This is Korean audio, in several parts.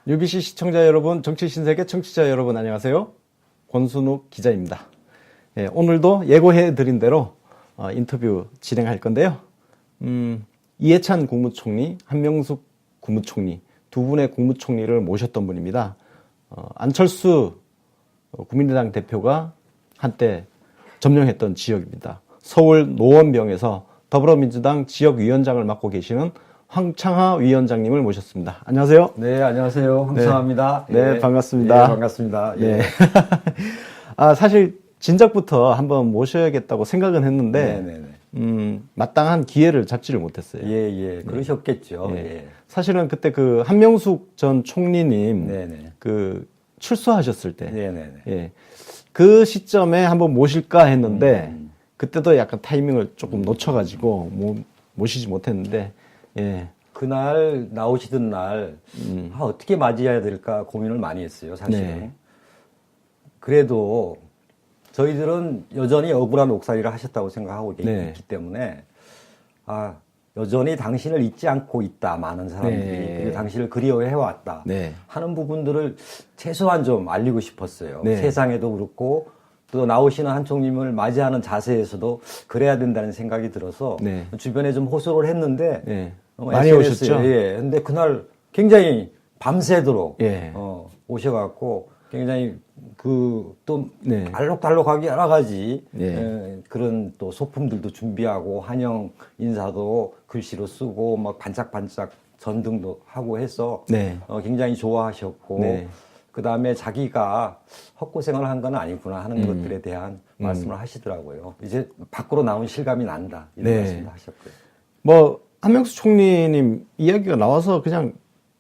UBC 시청자 여러분, 정치신세계 청취자 여러분 안녕하세요. 권순욱 기자입니다. 오늘도 예고해드린 대로 인터뷰 진행할 건데요. 이해찬 국무총리, 한명숙 국무총리 두 분의 국무총리를 모셨던 분입니다. 안철수 국민의당 대표가 한때 점령했던 지역입니다. 서울 노원병에서 더불어민주당 지역위원장을 맡고 계시는 황창하 위원장님을 모셨습니다. 안녕하세요. 네, 안녕하세요. 황창하입니다. 네, 반갑습니다. 네, 반갑습니다. 네. 사실 진작부터 한번 모셔야겠다고 생각은 했는데, 마땅한 기회를 잡지를 못했어요. 예, 그러셨겠죠. 네. 예. 사실은 그때 그 한명숙 전 총리님, 그 출소하셨을 때, 예, 그 시점에 한번 모실까 했는데, 그때도 약간 타이밍을 조금 놓쳐가지고 모시지 못했는데, 예. 그날 나오시던 날 어떻게 맞이해야 될까 고민을 많이 했어요, 사실은. 네. 그래도 저희들은 여전히 억울한 옥살이를 하셨다고 생각하고 있기 때문에 여전히 당신을 잊지 않고 있다, 많은 사람들이. 그리고 당신을 그리워해왔다 하는 부분들을 최소한 좀 알리고 싶었어요. 세상에도 그렇고 또 나오시는 한 총님을 맞이하는 자세에서도 그래야 된다는 생각이 들어서 주변에 좀 호소를 했는데 많이 오셨죠? 예. 근데 그날 굉장히 밤새도록 오셔갖고 굉장히 또 알록달록하게 여러 가지 그런 또 소품들도 준비하고 환영 인사도 글씨로 쓰고 막 반짝반짝 전등도 하고 해서 굉장히 좋아하셨고 그 다음에 자기가 헛고생을 한 건 아니구나 하는 것들에 대한 말씀을 하시더라고요. 이제 밖으로 나온 실감이 난다 이런 말씀도 하셨고요. 한명숙 총리님 이야기가 나와서 그냥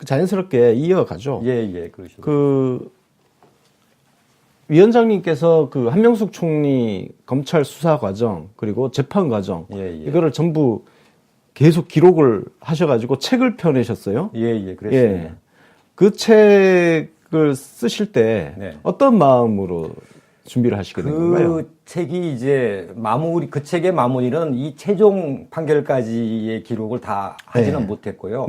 자연스럽게 이어가죠. 그러시죠. 그 위원장님께서 그 한명숙 총리 검찰 수사 과정 그리고 재판 과정 이거를 전부 계속 기록을 하셔가지고 책을 펴내셨어요. 그랬습니다. 그 책을 쓰실 때 어떤 마음으로 준비를 하시게 된 건가요? 그 책이 이제 그 책의 마무리는 이 최종 판결까지의 기록을 다 하지는 못했고요.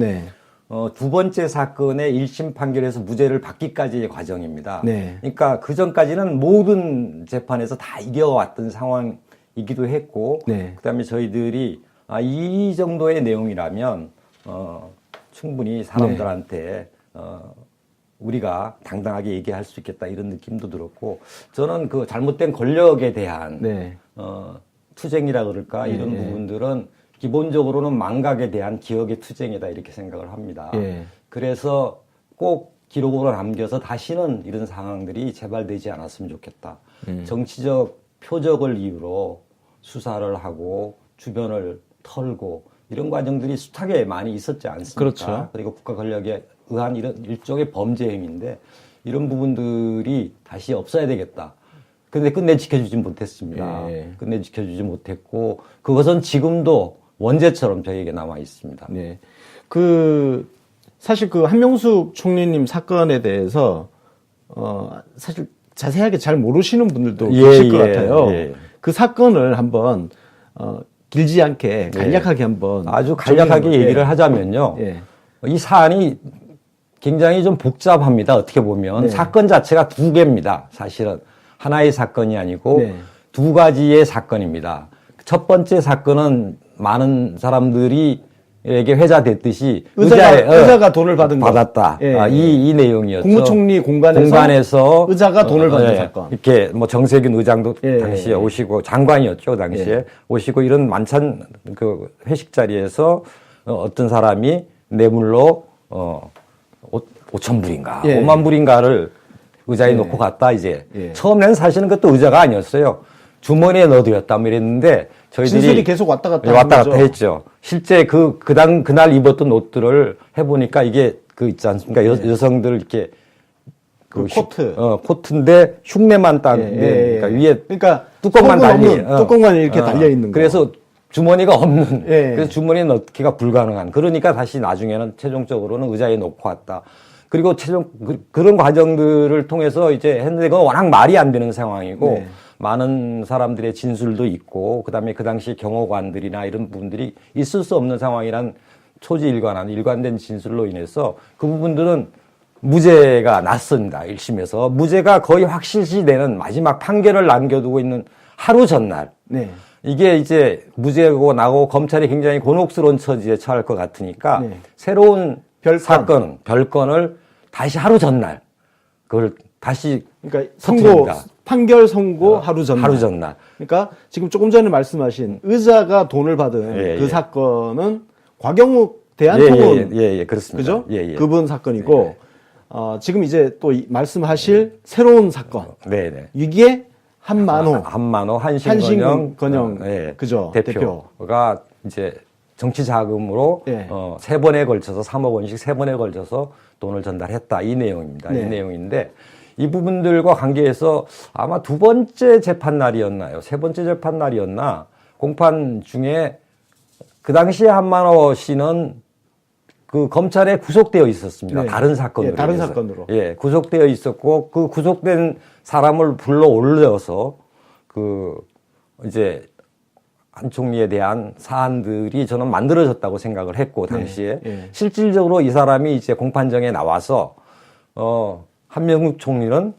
두 번째 사건의 1심 판결에서 무죄를 받기까지의 과정입니다. 그러니까 그 전까지는 모든 재판에서 다 이겨왔던 상황이기도 했고, 그다음에 저희들이 이 정도의 내용이라면 충분히 사람들한테 우리가 당당하게 얘기할 수 있겠다 이런 느낌도 들었고, 저는 그 잘못된 권력에 대한 투쟁이라 그럴까 이런 부분들은 기본적으로는 망각에 대한 기억의 투쟁이다 이렇게 생각을 합니다. 그래서 꼭 기록으로 남겨서 다시는 이런 상황들이 재발되지 않았으면 좋겠다. 정치적 표적을 이유로 수사를 하고 주변을 털고 이런 과정들이 숱하게 많이 있었지 않습니까? 그렇죠. 그리고 국가 권력에 의한 이런 일종의 범죄 행위인데 이런 부분들이 다시 없어야 되겠다. 근데 끝내 지켜주지 못했습니다. 끝내 지켜주지 못했고 그것은 지금도 원죄처럼 저희에게 남아 있습니다. 사실 그 한명숙 총리님 사건에 대해서 사실 자세하게 잘 모르시는 분들도 계실 것 같아요. 그 사건을 한번 길지 않게 간략하게 한번 아주 간략하게 얘기를 하자면요. 이 사안이 굉장히 좀 복잡합니다. 어떻게 보면 사건 자체가 두 개입니다. 사실은 하나의 사건이 아니고 두 가지의 사건입니다. 첫 번째 사건은 많은 사람들이 에게 회자됐듯이 의자가 돈을 받았다. 이 내용이었죠. 국무총리 공간에서 의자가 돈을 받은 사건. 이렇게 뭐 정세균 의장도 당시에 오시고 장관이었죠. 당시에 오시고 이런 만찬 그 회식 자리에서 어떤 사람이 뇌물로 5천 불인가 5만 불인가를 의자에 놓고 갔다 이제 처음에는 사실은 그것도 의자가 아니었어요. 주머니에 넣어두었다 뭐 이랬는데 저희들이 진술이 계속 왔다 갔다 했죠. 실제 그날 입었던 옷들을 해보니까 이게 있지 않습니까? 여성들 이렇게 코트인데 흉내만 딱 그러니까 위에 뚜껑만 이렇게 달려 있는 거. 그래서 주머니가 없는 그래서 주머니에 넣기가 불가능한 그러니까 다시 나중에는 최종적으로는 의자에 놓고 왔다. 그리고 그런 과정들을 통해서 이제 했는데 그건 워낙 말이 안 되는 상황이고 많은 사람들의 진술도 있고 그다음에 그 당시 경호관들이나 이런 부분들이 있을 수 없는 상황이란 초지일관한 일관된 진술로 인해서 그 부분들은 무죄가 났습니다. 1심에서. 무죄가 거의 확실시 되는 마지막 판결을 남겨두고 있는 하루 전날. 네. 이게 이제 무죄고 나고 검찰이 굉장히 곤혹스러운 처지에 처할 것 같으니까 네. 새로운 별건을 다시 하루 전날 그걸 다시 그러니까 터뜨립니다. 판결 선고 하루 전날. 하루 전날. 그러니까 지금 조금 전에 말씀하신 의자가 돈을 받은 그 사건은 곽영욱 대한통운 그렇습니다. 그죠? 그분 사건이고 지금 이제 또 말씀하실 새로운 사건. 이게 한만호 한신건영 그죠? 대표가 이제 정치 자금으로 3번에 걸쳐서 3억 원씩 3번에 걸쳐서 돈을 전달했다 이 내용입니다. 이 내용인데 이 부분들과 관계해서 아마 2번째 재판 날이었나요? 3번째 재판 날이었나? 공판 중에 그 당시에 한만호 씨는 그 검찰에 구속되어 있었습니다. 다른 사건으로. 다른 사건으로. 구속되어 있었고 그 구속된 사람을 불러 올려서 그 이제 한 총리에 대한 사안들이 저는 만들어졌다고 생각을 했고 당시에 실질적으로 이 사람이 이제 공판정에 나와서 한명숙 총리는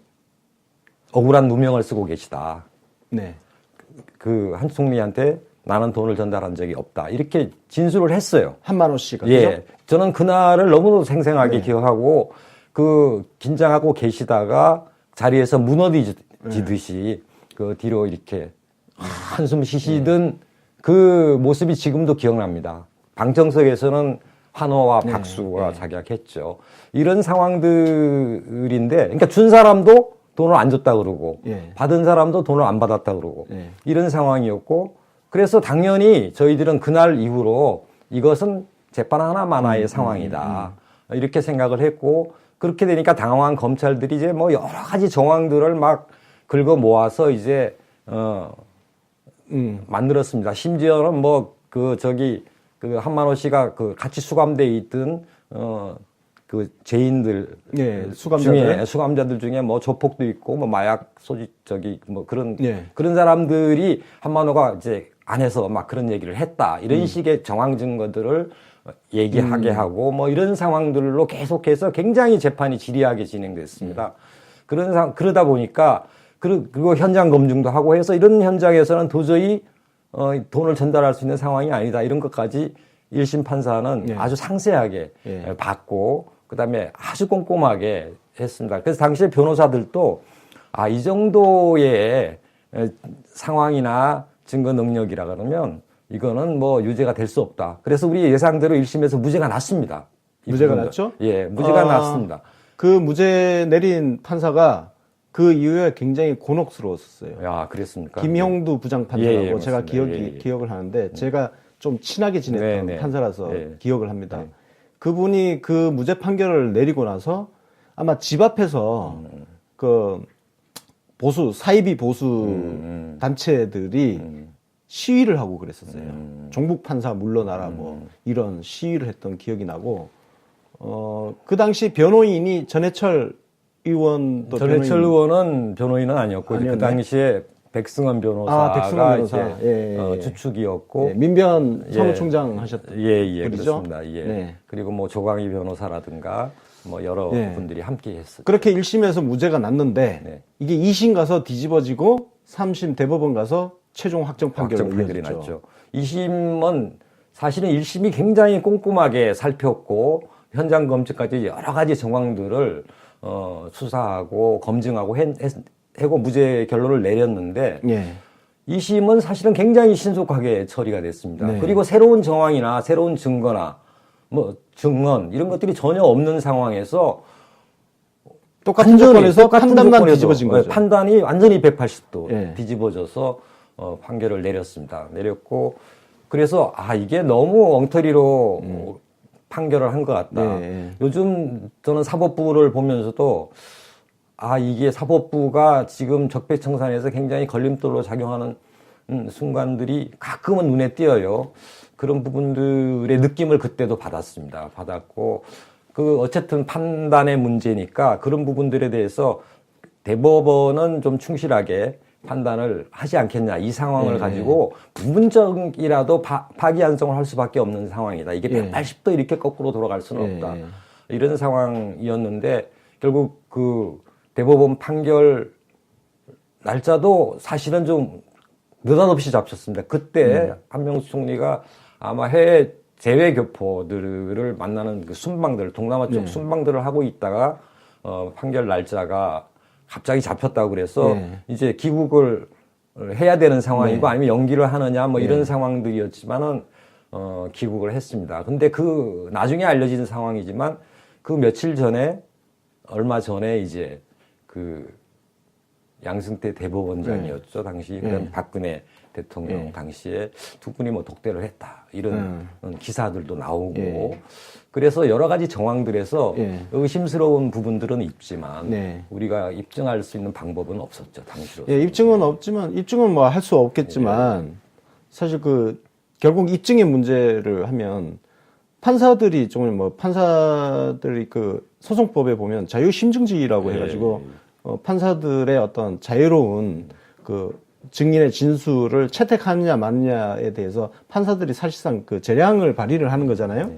억울한 누명을 쓰고 계시다. 그 한 총리한테 나는 돈을 전달한 적이 없다. 이렇게 진술을 했어요. 한만호 씨가. 그죠? 저는 그날을 너무도 생생하게 기억하고 그 긴장하고 계시다가 자리에서 무너지듯이 그 뒤로 이렇게 한숨 쉬시던 그 모습이 지금도 기억납니다. 방청석에서는 환호와 박수가 작약했죠. 이런 상황들인데, 그러니까 준 사람도 돈을 안 줬다 그러고, 받은 사람도 돈을 안 받았다 그러고, 이런 상황이었고, 그래서 당연히 저희들은 그날 이후로 이것은 재판 하나만화의 상황이다. 이렇게 생각을 했고, 그렇게 되니까 당황한 검찰들이 이제 뭐 여러 가지 정황들을 막 긁어 모아서 이제, 만들었습니다. 심지어는 뭐, 그 한만호 씨가 그 같이 수감돼 있던, 그 죄인들 수감자들 중에 뭐 조폭도 있고 뭐 마약 뭐 그런 사람들이 한만호가 이제 안에서 막 그런 얘기를 했다 이런 식의 정황 증거들을 얘기하게 하고 뭐 이런 상황들로 계속해서 굉장히 재판이 지리하게 진행됐습니다. 그러다 보니까 그리고 현장 검증도 하고 해서 이런 현장에서는 도저히 돈을 전달할 수 있는 상황이 아니다 이런 것까지 1심 판사는 아주 상세하게 받고 그다음에 아주 꼼꼼하게 했습니다. 그래서 당시에 변호사들도 이 정도의 상황이나 증거 능력이라 그러면 이거는 뭐 유죄가 될 수 없다. 그래서 우리 예상대로 1심에서 무죄가 났습니다. 무죄가 났죠? 무죄가 났습니다. 그 무죄 내린 판사가 그 이후에 굉장히 곤혹스러웠어요. 그랬습니까? 김형두 부장판사라고 제가 기억을 하는데 제가 좀 친하게 지냈던 판사라서 기억을 합니다. 그분이 그 무죄 판결을 내리고 나서 아마 집 앞에서 그 사이비 보수 단체들이 시위를 하고 그랬었어요. 종북 판사 물러나라 뭐 이런 시위를 했던 기억이 나고 그 당시 변호인이 전해철 의원도 전해철 의원은 변호인은 아니었고 그 당시에 백승원 변호사가 이제 주축이었고 민변 사무총장 하셨던 그렇습니다. 그리고 뭐 조광희 변호사라든가 뭐 여러 분들이 함께 했었죠. 그렇게 1심에서 무죄가 났는데 이게 2심 가서 뒤집어지고 3심 대법원 가서 최종 확정 판결이 났죠. 2심은 사실은 1심이 굉장히 꼼꼼하게 살폈고 현장 검증까지 여러 가지 정황들을 수사하고 검증하고 해고 무죄 결론을 내렸는데 2심은 사실은 굉장히 신속하게 처리가 됐습니다. 그리고 새로운 정황이나 새로운 증거나 뭐 증언 이런 것들이 전혀 없는 상황에서 똑같은 조건에서 판단만 뒤집어진 거죠. 판단이 완전히 180도 뒤집어져서 판결을 내렸고 그래서 이게 너무 엉터리로 판결을 한 것 같다. 요즘 저는 사법부를 보면서도 이게 사법부가 지금 적폐청산에서 굉장히 걸림돌로 작용하는 순간들이 가끔은 눈에 띄어요. 그런 부분들의 느낌을 그때도 받았고, 어쨌든 판단의 문제니까 그런 부분들에 대해서 대법원은 좀 충실하게 판단을 하지 않겠냐. 이 상황을 가지고 부분적이라도 파기환송을 할 수밖에 없는 상황이다. 이게 180도 이렇게 거꾸로 돌아갈 수는 없다. 이런 상황이었는데 결국 그 대법원 판결 날짜도 사실은 좀 느닷없이 잡혔습니다. 그때 한명숙 총리가 아마 해외 재외 교포들을 만나는 그 순방들, 동남아 쪽 순방들을 하고 있다가 판결 날짜가 갑자기 잡혔다고 그래서 이제 귀국을 해야 되는 상황이고 아니면 연기를 하느냐 뭐 이런 상황들이었지만은 귀국을 했습니다. 근데 그 나중에 알려진 상황이지만 그 며칠 전에 얼마 전에 이제 그 양승태 대법원장이었죠. 당시 그다음 박근혜 대통령 당시에 두 분이 뭐 독대를 했다 이런 기사들도 나오고 그래서 여러 가지 정황들에서 의심스러운 부분들은 있지만 우리가 입증할 수 있는 방법은 없었죠 당시로서. 입증은 없지만 입증은 뭐 할 수 없겠지만 사실 그 결국 입증의 문제를 하면 판사들이 뭐 판사들이 그 소송법에 보면 자유심증주의라고 해가지고 판사들의 어떤 자유로운 그 증인의 진술을 채택하느냐 마느냐에 대해서 판사들이 사실상 그 재량을 발휘를 하는 거잖아요.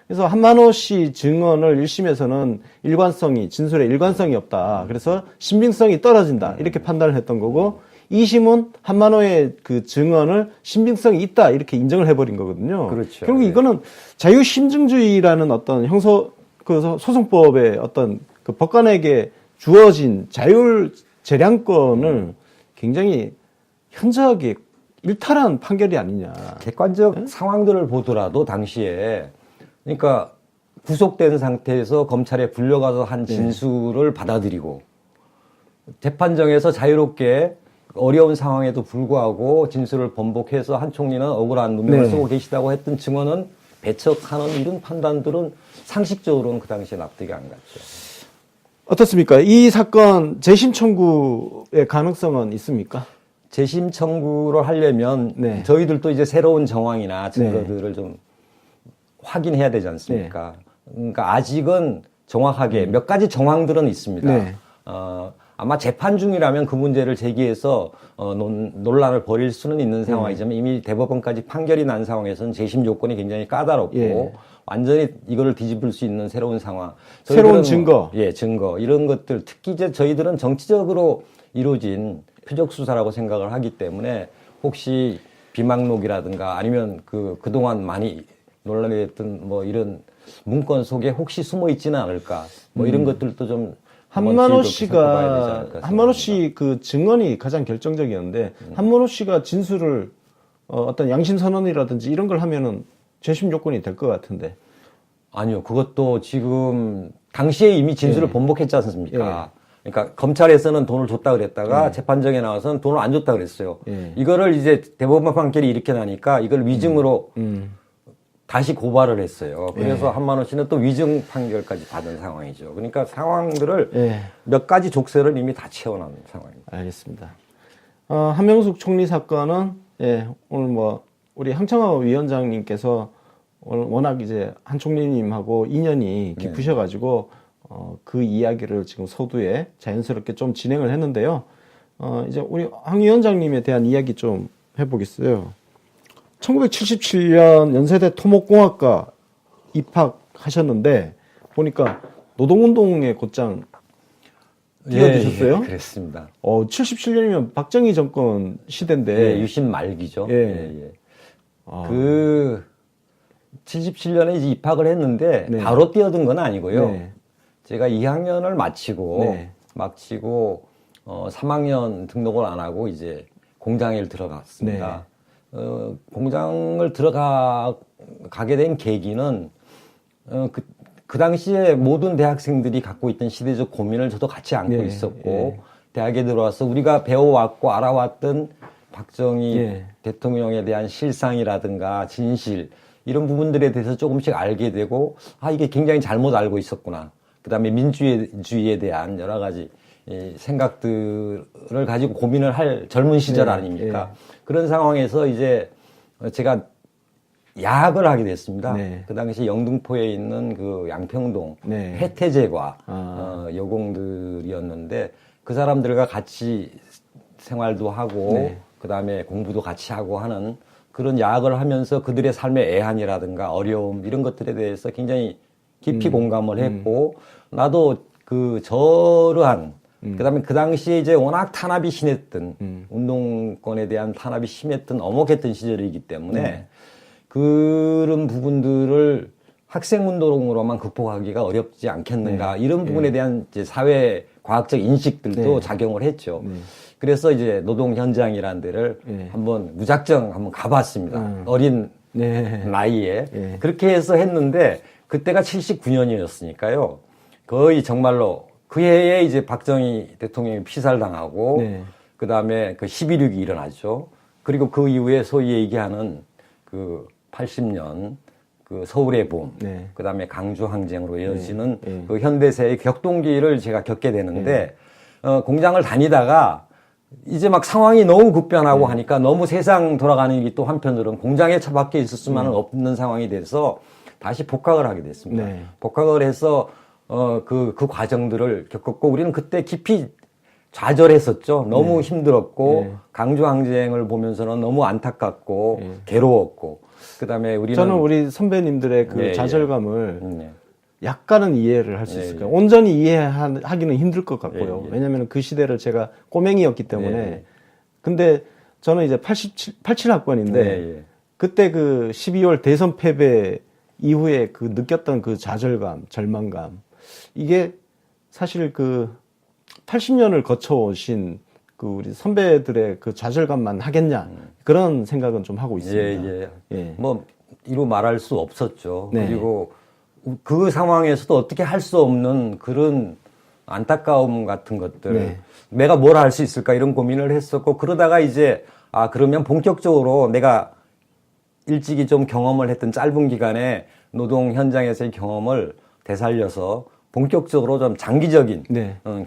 그래서 한만호 씨 증언을 1심에서는 진술에 일관성이 없다. 그래서 신빙성이 떨어진다. 이렇게 판단을 했던 거고 2심은 한만호의 그 증언을 신빙성이 있다. 이렇게 인정을 해버린 거거든요. 그렇죠. 결국 이거는 자유심증주의라는 어떤 소송법의 어떤 그 법관에게 주어진 자율 재량권을 굉장히 현저하게 일탈한 판결이 아니냐. 객관적 상황들을 보더라도 당시에 그러니까 구속된 상태에서 검찰에 불려가서 한 진술을 받아들이고 재판정에서 자유롭게 어려운 상황에도 불구하고 진술을 번복해서 한 총리는 억울한 누명을 쓰고 계시다고 했던 증언은 배척하는 이런 판단들은 상식적으로는 그 당시에 납득이 안 갔죠. 어떻습니까? 이 사건 재심 청구의 가능성은 있습니까? 재심 청구를 하려면 저희들도 이제 새로운 정황이나 증거들을 좀 확인해야 되지 않습니까? 그러니까 아직은 정확하게 몇 가지 정황들은 있습니다. 아마 재판 중이라면 그 문제를 제기해서 논란을 벌일 수는 있는 상황이지만 이미 대법원까지 판결이 난 상황에서는 재심 요건이 굉장히 까다롭고 완전히 이거를 뒤집을 수 있는 새로운 상황. 새로운 증거. 증거. 이런 것들. 특히 이제 저희들은 정치적으로 이루어진 표적 수사라고 생각을 하기 때문에 혹시 비망록이라든가 아니면 그동안 많이 논란이 됐던 뭐 이런 문건 속에 혹시 숨어 있지는 않을까. 뭐 이런 것들도 좀 한만호 씨 그 증언이 가장 결정적이었는데 한만호 씨가 진술을 어떤 양심 선언이라든지 이런 걸 하면은 재심 요건이 될 것 같은데. 아니요. 그것도 지금 당시에 이미 진술을 번복했지 않습니까? 그러니까 검찰에서는 돈을 줬다 그랬다가 재판정에 나와서는 돈을 안 줬다 그랬어요. 이거를 이제 대법원 판결이 이렇게 나니까 이걸 위증으로 다시 고발을 했어요. 그래서 한만호 씨는 또 위증 판결까지 받은 상황이죠. 그러니까 상황들을 몇 가지 족쇄를 이미 다 채워놓은 상황입니다. 알겠습니다. 한명숙 총리 사건은 오늘 뭐 우리 항청화 위원장님께서 오늘 워낙 이제 한 총리님하고 인연이 깊으셔가지고 그 이야기를 지금 서두에 자연스럽게 좀 진행을 했는데요. 이제 우리 황 위원장님에 대한 이야기 좀 해보겠어요. 1977년 연세대 토목공학과 입학하셨는데 보니까 노동운동의 곧장 뛰어드셨어요? 그랬습니다. 77년이면 박정희 정권 시대인데. 유신 말기죠. 그 77년에 이제 입학을 했는데 바로 뛰어든 건 아니고요. 제가 2학년을 마치고 3학년 등록을 안 하고 이제 공장에 들어갔습니다. 공장을 들어가게 된 계기는 그 당시에 모든 대학생들이 갖고 있던 시대적 고민을 저도 같이 안고 있었고 대학에 들어와서 우리가 배워왔고 알아왔던 박정희 대통령에 대한 실상이라든가 진실 이런 부분들에 대해서 조금씩 알게 되고 이게 굉장히 잘못 알고 있었구나. 그다음에 민주주의에 대한 여러 가지 생각들을 가지고 고민을 할 젊은 시절 아닙니까? 그런 상황에서 이제 제가 야학을 하게 됐습니다. 그 당시 영등포에 있는 그 양평동 해태제과 여공들이었는데 그 사람들과 같이 생활도 하고 그다음에 공부도 같이 하고 하는 그런 야학을 하면서 그들의 삶의 애환이라든가 어려움 이런 것들에 대해서 굉장히 깊이 공감을 했고 나도 그 저러한 그다음에 그 당시에 이제 워낙 탄압이 심했던 운동권에 대한 탄압이 심했던 엄혹했던 시절이기 때문에 그런 부분들을 학생운동으로만 극복하기가 어렵지 않겠는가 이런 부분에 대한 이제 사회 과학적 인식들도 작용을 했죠. 그래서 이제 노동 현장이라는 데를 한번 무작정 한번 가봤습니다. 어린 나이에 그렇게 해서 했는데 그때가 79년이었으니까요. 거의 정말로 그 해에 이제 박정희 대통령이 피살당하고 그 다음에 그 11.6이 일어나죠. 그리고 그 이후에 소위 얘기하는 그 80년 그 서울의 봄, 그 다음에 강주 항쟁으로 이어지는 그 현대사의 격동기를 제가 겪게 되는데 공장을 다니다가 이제 막 상황이 너무 급변하고 하니까 너무 세상 돌아가는 게 또 한편으로는 공장에 처박혀 있을 수만은 없는 상황이 돼서 다시 복학을 하게 됐습니다. 복학을 해서 그 과정들을 겪었고 우리는 그때 깊이 좌절했었죠. 너무 힘들었고 강주 항쟁을 보면서는 너무 안타깝고 괴로웠고 그다음에 우리는 저는 우리 선배님들의 그 좌절감을 약간은 이해를 할 수 있을 거예요. 온전히 이해하기는 힘들 것 같고요. 왜냐하면 그 시대를 제가 꼬맹이였기 때문에. 근데 저는 이제 87학번인데 그때 그 12월 대선 패배 이후에 그 느꼈던 그 좌절감, 절망감 이게 사실 그 80년을 거쳐오신 그 우리 선배들의 그 좌절감만 하겠냐 그런 생각은 좀 하고 있습니다. 뭐 이루 말할 수 없었죠. 그리고 그 상황에서도 어떻게 할 수 없는 그런 안타까움 같은 것들 내가 뭘 할 수 있을까 이런 고민을 했었고 그러다가 이제 그러면 본격적으로 내가 일찍이 좀 경험을 했던 짧은 기간에 노동 현장에서의 경험을 되살려서 본격적으로 좀 장기적인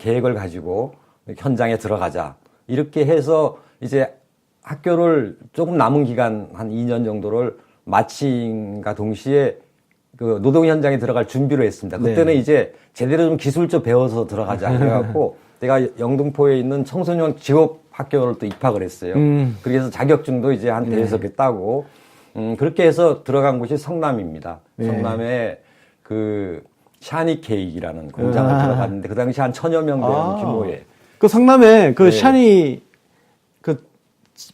계획을 가지고 현장에 들어가자. 이렇게 해서 이제 학교를 조금 남은 기간 한 2년 정도를 마침과 동시에 그 노동 현장에 들어갈 준비를 했습니다. 그때는 이제 제대로 좀 기술적 배워서 들어가자 그래갖고 제가 영등포에 있는 청소년 직업 학교를 또 입학을 했어요. 그래서 자격증도 이제 한 대여섯 개 따고 그렇게 해서 들어간 곳이 성남입니다. 성남에 그 샤니 케이크라는 공장을 들어갔는데 그 당시 한 1000여 명 되는 규모의 그 성남에 그 샤니 그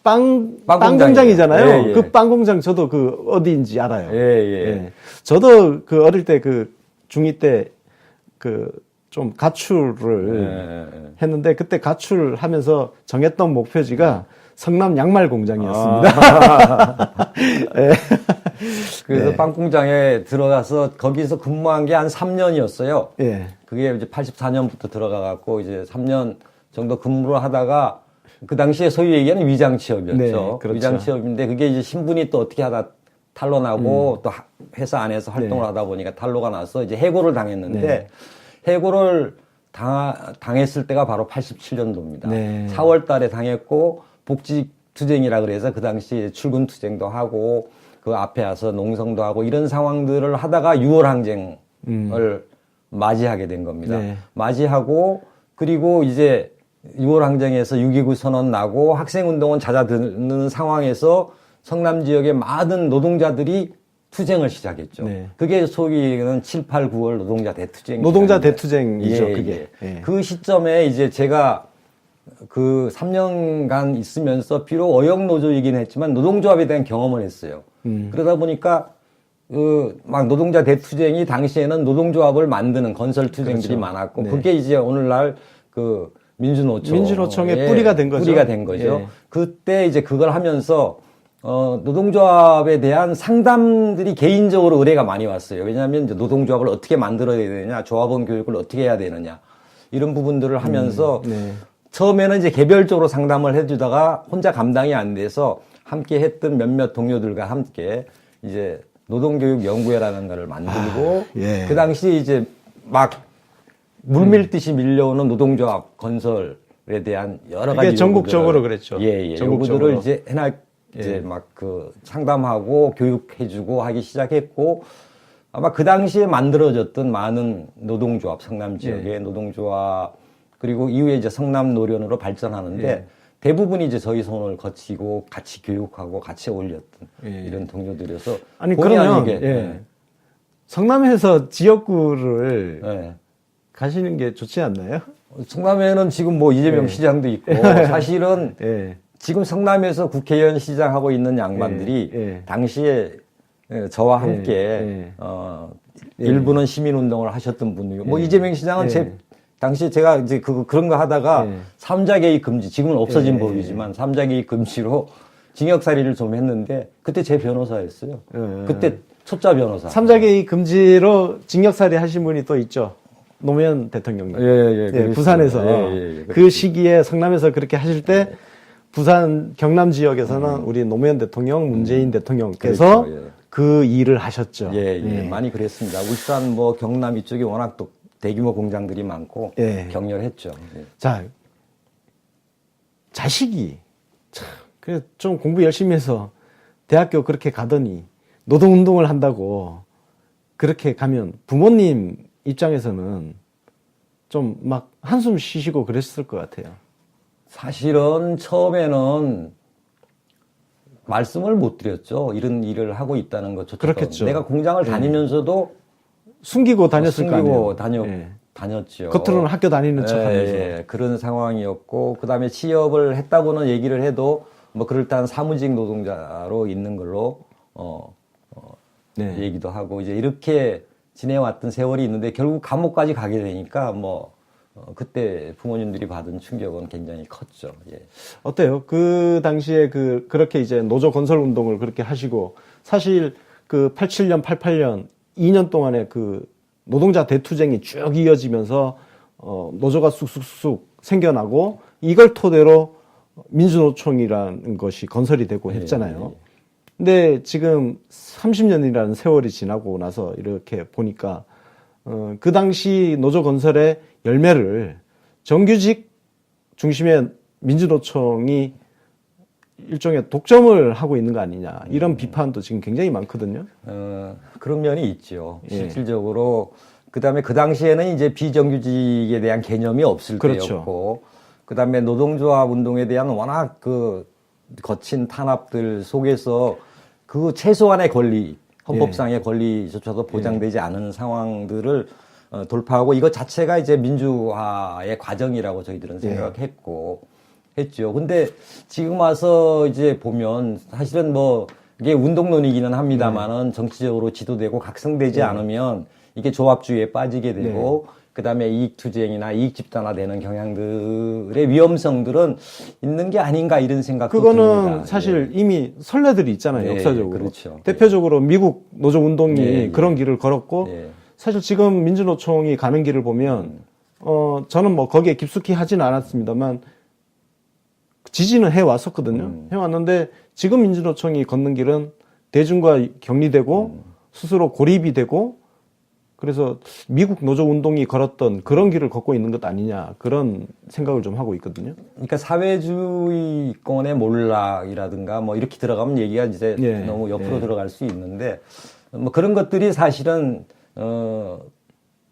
빵 공장이잖아요. 그 빵 공장 저도 그 어디인지 알아요. 저도 그 어릴 때 그 중2 때 그 좀 가출을 했는데 그때 가출하면서 정했던 목표지가 성남 양말 공장이었습니다. 그래서 빵 공장에 들어가서 거기서 근무한 게 한 3년이었어요. 그게 이제 84년부터 들어가 갖고 이제 3년 정도 근무를 하다가 그 당시에 소위 얘기하는 위장 취업이었죠. 그렇죠. 위장 취업인데 그게 이제 신분이 또 어떻게 하다 탄로나고 또 회사 안에서 활동을 하다 보니까 탄로가 나서 이제 해고를 당했는데 해고를 당했을 때가 바로 87년도입니다. 4월 달에 당했고 복직 투쟁이라 그래서 그 당시 출근 투쟁도 하고 그 앞에 와서 농성도 하고 이런 상황들을 하다가 6월 항쟁을 맞이하게 된 겁니다. 맞이하고 그리고 이제 6월 항쟁에서 6.29 선언 나고 학생운동은 잦아드는 상황에서 성남 지역의 많은 노동자들이 투쟁을 시작했죠. 그게 소위는 7, 8, 9월 노동자 대투쟁. 노동자 대투쟁이죠, 그게. 그 시점에 이제 제가 그 3년간 있으면서 비록 어영노조이긴 했지만 노동조합에 대한 경험을 했어요. 그러다 보니까 막 노동자 대투쟁이 당시에는 노동조합을 만드는 건설 투쟁들이 많았고 그게 이제 오늘날 그 민주노총의 뿌리가 된 거죠. 뿌리가 된 거죠. 그때 이제 그걸 하면서 노동조합에 대한 상담들이 개인적으로 의뢰가 많이 왔어요. 왜냐하면 이제 노동조합을 어떻게 만들어야 되느냐, 조합원 교육을 어떻게 해야 되느냐 이런 부분들을 하면서 처음에는 이제 개별적으로 상담을 해주다가 혼자 감당이 안 돼서 함께 했던 몇몇 동료들과 함께 이제 노동교육연구회라는 거를 만들고 그 당시 이제 막 물밀듯이 밀려오는 노동조합 건설에 대한 여러 가지 전국적으로 그랬죠. 요구들을 이제 이제 막 그 상담하고 교육해주고 하기 시작했고 아마 그 당시에 만들어졌던 많은 노동조합, 성남 지역의 노동조합 그리고 이후에 이제 성남 노련으로 발전하는데 대부분이 이제 저희 손을 거치고 같이 교육하고 같이 올렸던 이런 동료들이어서 아니 그러면 성남에서 지역구를 네. 가시는 게 좋지 않나요? 성남에는 지금 뭐 이재명 네. 시장도 있고 사실은 네. 지금 성남에서 국회의원 시장하고 있는 양반들이 네. 당시에 저와 함께 일부는 시민운동을 하셨던 분이고 뭐 이재명 시장은 제 당시 제가 이제 그런 거 하다가 삼자 개입 금지, 지금은 없어진 법이지만 삼자 개입 금지로 징역살이를 좀 했는데 그때 제 변호사였어요. 그때 초짜 변호사. 삼자 개입 금지로 징역살이 하신 분이 또 있죠. 노무현 대통령님. 부산에서 그 시기에 성남에서 그렇게 하실 때 부산 경남 지역에서는 우리 노무현 대통령, 문재인 대통령께서 그렇죠, 그 일을 하셨죠. 많이 그랬습니다. 울산 뭐 경남 이쪽이 워낙 또 대규모 공장들이 많고 격렬했죠. 자, 자식이 참 그래 좀 공부 열심히 해서 대학교 그렇게 가더니 노동운동을 한다고 그렇게 가면 부모님 입장에서는 좀 막 한숨 쉬시고 그랬을 것 같아요. 사실은 처음에는 말씀을 못 드렸죠. 이런 일을 하고 있다는 것조차. 그렇겠죠. 내가 공장을 다니면서도 숨기고 다녔을 거 아니에요. 다녔죠. 겉으로는 학교 다니는 척하면서 그런 상황이었고 그다음에 취업을 했다고는 얘기를 해도 뭐 그럴듯한 사무직 노동자로 있는 걸로 얘기도 하고 이제 이렇게 지내왔던 세월이 있는데 결국 감옥까지 가게 되니까 뭐 그때 부모님들이 받은 충격은 굉장히 컸죠. 어때요? 그 당시에 그렇게 이제 노조 건설 운동을 그렇게 하시고 사실 그 87년, 88년 2년 동안에 그 노동자 대투쟁이 쭉 이어지면서 노조가 쑥쑥쑥 생겨나고 이걸 토대로 민주노총이라는 것이 건설이 되고 했잖아요. 근데 지금 30년이라는 세월이 지나고 나서 이렇게 보니까 그 당시 노조 건설의 열매를 정규직 중심의 민주노총이 일종의 독점을 하고 있는 거 아니냐 이런 비판도 지금 굉장히 많거든요. 그런 면이 있죠. 실질적으로 그다음에 그 당시에는 이제 비정규직에 대한 개념이 없을 때였고 그다음에 노동조합 운동에 대한 워낙 그 거친 탄압들 속에서 그 최소한의 권리, 헌법상의 권리조차도 보장되지 않은 상황들을 돌파하고 이것 자체가 이제 민주화의 과정이라고 저희들은 생각했고 했죠. 근데 지금 와서 이제 보면 사실은 뭐 이게 운동론이기는 합니다만은 정치적으로 지도되고 각성되지 않으면 이게 조합주의에 빠지게 되고 그다음에 이익투쟁이나 이익집단화되는 경향들의 위험성들은 있는 게 아닌가 이런 생각도 그거는 듭니다. 사실 이미 선례들이 있잖아요. 역사적으로. 그렇죠. 대표적으로 미국 노조운동이 그런 길을 걸었고 사실 지금 민주노총이 가는 길을 보면 저는 뭐 거기에 깊숙이 하지는 않았습니다만 지지는 해왔었거든요. 해왔는데 지금 민주노총이 걷는 길은 대중과 격리되고 스스로 고립이 되고 그래서 미국 노조운동이 걸었던 그런 길을 걷고 있는 것 아니냐 그런 생각을 좀 하고 있거든요. 그러니까 사회주의권의 몰락이라든가 뭐 이렇게 들어가면 얘기가 이제 너무 옆으로 들어갈 수 있는데 뭐 그런 것들이 사실은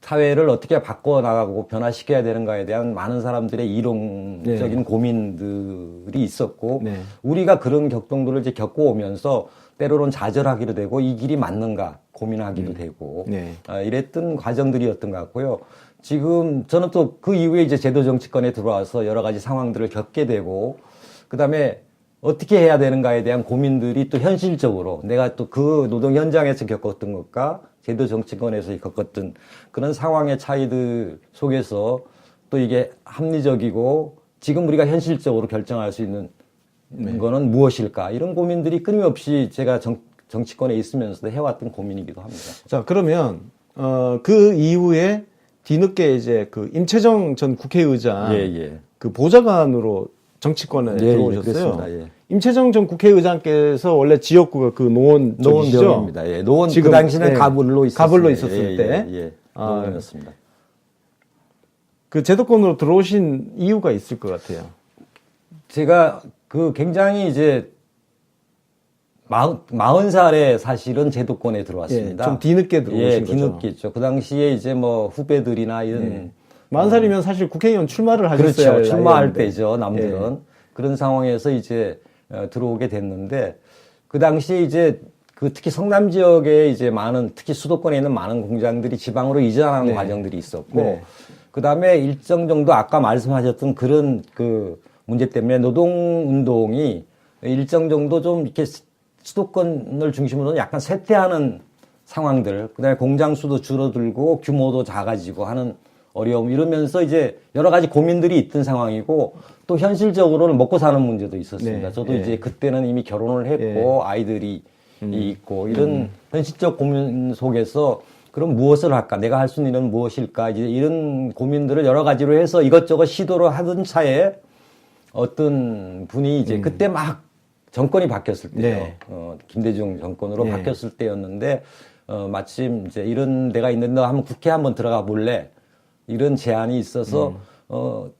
사회를 어떻게 바꿔나가고 변화시켜야 되는가에 대한 많은 사람들의 이론적인 고민들이 있었고 우리가 그런 격동들을 이제 겪어오면서 때로는 좌절하기도 되고 이 길이 맞는가 고민하기도 되고 이랬던 과정들이었던 것 같고요. 지금 저는 또 그 이후에 이제 제도 정치권에 들어와서 여러 가지 상황들을 겪게 되고 그다음에 어떻게 해야 되는가에 대한 고민들이 또 현실적으로 내가 또 그 노동 현장에서 겪었던 것과 제도 정치권에서 겪었던 그런 상황의 차이들 속에서 또 이게 합리적이고 지금 우리가 현실적으로 결정할 수 있는 거는 무엇일까 이런 고민들이 끊임없이 제가 정치권에 있으면서도 해왔던 고민이기도 합니다. 자, 그러면 그 이후에 뒤늦게 이제 그 임채정 전 국회의장 그 보좌관으로 정치권에 들어오셨어요. 임채정 전 국회의장께서 원래 지역구가 그 노원 쪽이시죠? 노원 지금 그 당시는 가불로 있었을 때 노원이었습니다. 그 제도권으로 들어오신 이유가 있을 것 같아요. 제가 그 굉장히 이제 40살에 사실은 제도권에 들어왔습니다. 좀 뒤늦게 들어오신 거죠. 뒤늦게죠. 그 당시에 이제 뭐 후배들이나 이런 40살이면 사실 국회의원 출마를 하셨어요. 그렇죠. 출마할 때죠. 남들은. 그런 상황에서 이제 들어오게 됐는데 그 당시에 이제 특히 성남 지역에 이제 특히 수도권에 있는 많은 공장들이 지방으로 이전하는 네. 과정들이 있었고, 네. 그 다음에 일정 정도 아까 말씀하셨던 그런 문제 때문에 노동운동이 일정 정도 좀 이렇게 수도권을 중심으로 약간 쇠퇴하는 상황들, 그 다음에 공장 수도 줄어들고 규모도 작아지고 하는 어려움, 이러면서 이제 여러 가지 고민들이 있던 상황이고, 또 현실적으로는 먹고 사는 문제도 있었습니다. 네. 저도 이제 그때는 이미 결혼을 했고, 아이들이 있고, 이런 현실적 고민 속에서 그럼 무엇을 할까? 내가 할 수 있는 일은 무엇일까? 이제 이런 고민들을 여러 가지로 해서 이것저것 시도를 하던 차에 어떤 분이 이제 그때 막 정권이 바뀌었을 때요. 네. 김대중 정권으로 네. 바뀌었을 때였는데, 마침 이제 이런 데가 있는데 너 한번 국회 한번 들어가 볼래? 이런 제안이 있어서,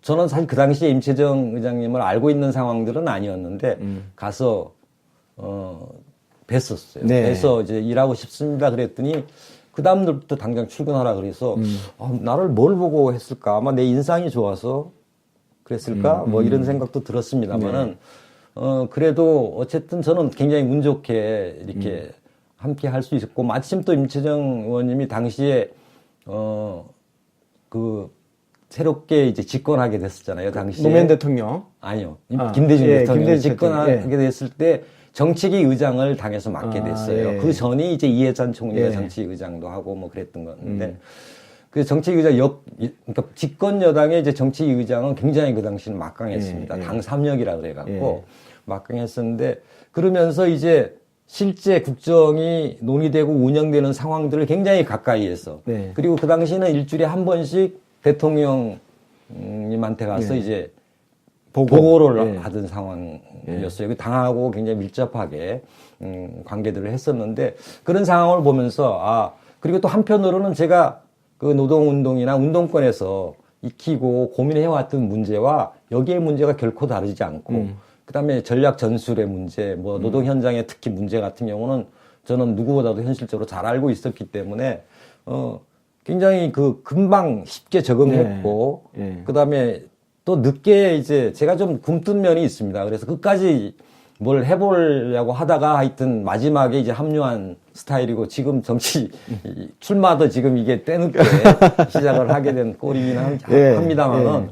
저는 사실 그 당시에 임채정 의장님을 알고 있는 상황들은 아니었는데, 가서, 뵀었어요. 네. 그래서 이제 일하고 싶습니다. 그랬더니, 그 다음날부터 당장 출근하라 그래서, 나를 뭘 보고 했을까? 아마 내 인상이 좋아서 그랬을까? 뭐 이런 생각도 들었습니다만은, 그래도 어쨌든 저는 굉장히 운 좋게 이렇게 함께 할 수 있었고, 마침 또 임채정 의원님이 당시에, 새롭게 이제 집권하게 됐었잖아요, 당시에. 노무현 대통령. 아니요. 김대중 예, 대통령이 김대중 집권하게 대통령. 됐을 때 정책위 의장을 당에서 맡게 됐어요. 예. 그 전이 이제 이해찬 총리가 예. 정책위 의장도 하고 뭐 그랬던 건데. 그 정책위 의장 그러니까 집권 여당의 이제 정책위 의장은 굉장히 그 당시는 막강했습니다. 예. 당 3역이라 그래갖고 예. 막강했었는데, 그러면서 이제 실제 국정이 논의되고 운영되는 상황들을 굉장히 가까이에서, 네. 그리고 그 당시는 일주일에 한 번씩 대통령님한테 가서 네. 이제 보고. 보고를 예. 하던 상황이었어요. 그 당하고 굉장히 밀접하게 관계들을 했었는데, 그런 상황을 보면서 그리고 또 한편으로는 제가 그 노동운동이나 운동권에서 익히고 고민해왔던 문제와 여기에 문제가 결코 다르지 않고, 그다음에 전략 전술의 문제, 뭐 노동 현장의 특히 문제 같은 경우는 저는 누구보다도 현실적으로 잘 알고 있었기 때문에 굉장히 금방 쉽게 적응했고, 네. 그다음에 또 늦게 이제 제가 좀 굼뜬 면이 있습니다. 그래서 끝까지 뭘 해보려고 하다가 하여튼 마지막에 이제 합류한 스타일이고, 지금 정치 출마도 지금 이게 때늦게 시작을 하게 된 꼴이긴 합니다만은,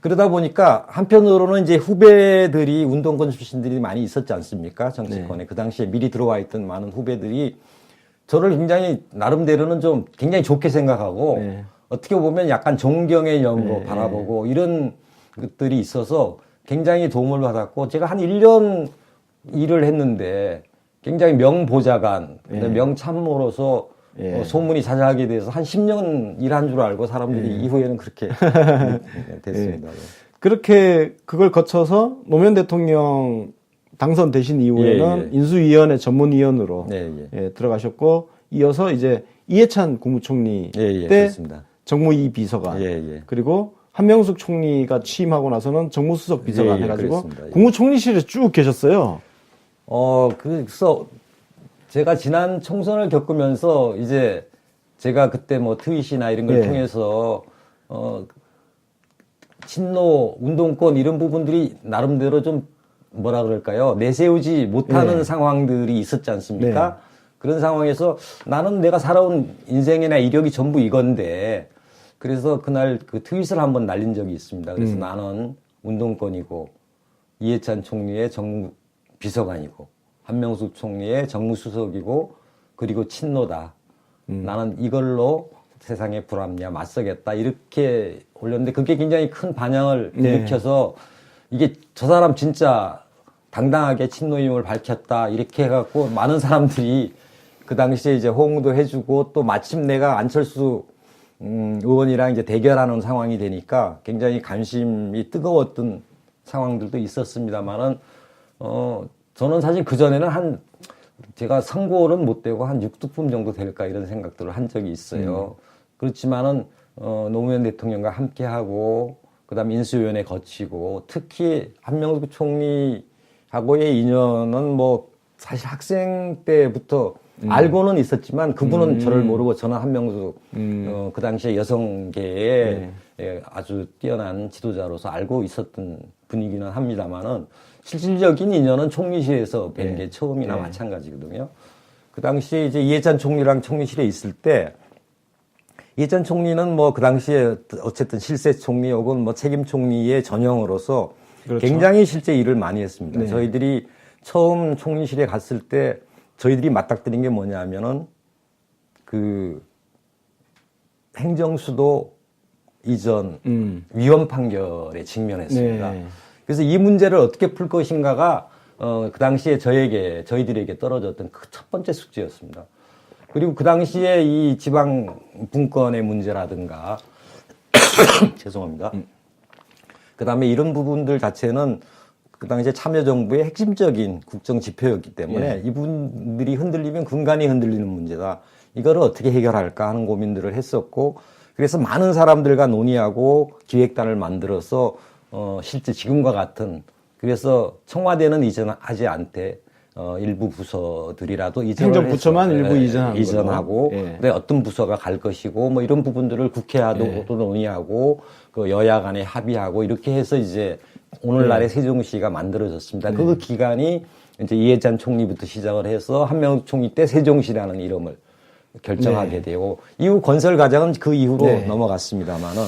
그러다 보니까 한편으로는 이제 후배들이 운동권 출신들이 많이 있었지 않습니까? 정치권에. 그 당시에 미리 들어와 있던 많은 후배들이 저를 굉장히 나름대로는 좀 굉장히 좋게 생각하고, 어떻게 보면 약간 존경의 영으로 바라보고 이런 것들이 있어서 굉장히 도움을 받았고, 제가 한 1년 일을 했는데 굉장히 명보좌관, 명참모로서 소문이 자자하게 돼서 한 10년 일한 줄 알고 사람들이 이후에는 그렇게 됐습니다. 그렇게 그걸 거쳐서 노무현 대통령 당선되신 이후에는 인수위원회 전문위원으로 들어가셨고, 이어서 이제 이해찬 국무총리 때 그렇습니다. 정무위 비서관, 그리고 한명숙 총리가 취임하고 나서는 정무수석 비서관 해가지고 국무총리실에 쭉 계셨어요. 그래서 제가 지난 총선을 겪으면서 이제 제가 그때 뭐 트윗이나 이런 걸 통해서 친노 운동권 이런 부분들이 나름대로 좀 뭐라 그럴까요? 내세우지 못하는 상황들이 있었지 않습니까? 그런 상황에서 나는 내가 살아온 인생이나 이력이 전부 이건데, 그래서 그날 그 트윗을 한번 날린 적이 있습니다. 그래서 나는 운동권이고, 이해찬 총리의 정무 비서관이고, 한명숙 총리의 정무수석이고, 그리고 친노다. 나는 이걸로 세상의 불합리와 맞서겠다. 이렇게 올렸는데, 그게 굉장히 큰 반향을 일으켜서, 이게 저 사람 진짜 당당하게 친노임을 밝혔다. 이렇게 해갖고 많은 사람들이 그 당시에 이제 호응도 해주고, 또 마침 내가 안철수 의원이랑 이제 대결하는 상황이 되니까 굉장히 관심이 뜨거웠던 상황들도 있었습니다만은, 저는 사실 그전에는 제가 선고는 못 되고 한 6두품 정도 될까 이런 생각들을 한 적이 있어요. 그렇지만은, 노무현 대통령과 함께하고, 그 다음에 인수위원회 거치고, 특히 한명숙 총리하고의 인연은 뭐, 사실 학생 때부터 알고는 있었지만, 그분은 저를 모르고 저는 한명숙, 그 당시에 여성계의 아주 뛰어난 지도자로서 알고 있었던 분이기는 합니다만은, 실질적인 인연은 총리실에서 뵌 게 처음이나 마찬가지거든요. 그 당시에 이제 이해찬 총리랑 총리실에 있을 때 이해찬 총리는 뭐 그 당시에 어쨌든 실세 총리 혹은 뭐 책임 총리의 전형으로서 그렇죠. 굉장히 실제 일을 많이 했습니다. 네. 저희들이 처음 총리실에 갔을 때 저희들이 맞닥뜨린 게 뭐냐면은 그 행정수도 이전 위헌 판결에 직면했습니다. 네. 그래서 이 문제를 어떻게 풀 것인가가 그 당시에 저희들에게 떨어졌던 그 첫 번째 숙제였습니다. 그리고 그 당시에 이 지방 분권의 문제라든가 죄송합니다. 그 다음에 이런 부분들 자체는 그 당시에 참여정부의 핵심적인 국정 지표였기 때문에 이분들이 흔들리면 근간이 흔들리는 문제다. 이거를 어떻게 해결할까 하는 고민들을 했었고, 그래서 많은 사람들과 논의하고 기획단을 만들어서 실제 지금과 같은, 그래서 청와대는 이전하지 않되 일부 부서들이라도 이전을 행정부처만 일부 이전하고 네, 어떤 부서가 갈 것이고 뭐 이런 부분들을 국회와도 논의하고 그 여야 간에 합의하고 이렇게 해서 이제 오늘날의 세종시가 만들어졌습니다. 그 기간이 이제 이해찬 총리부터 시작을 해서 한명숙 총리 때 세종시라는 이름을 결정하게 되고 이후 건설 과정은 그 이후로 넘어갔습니다만은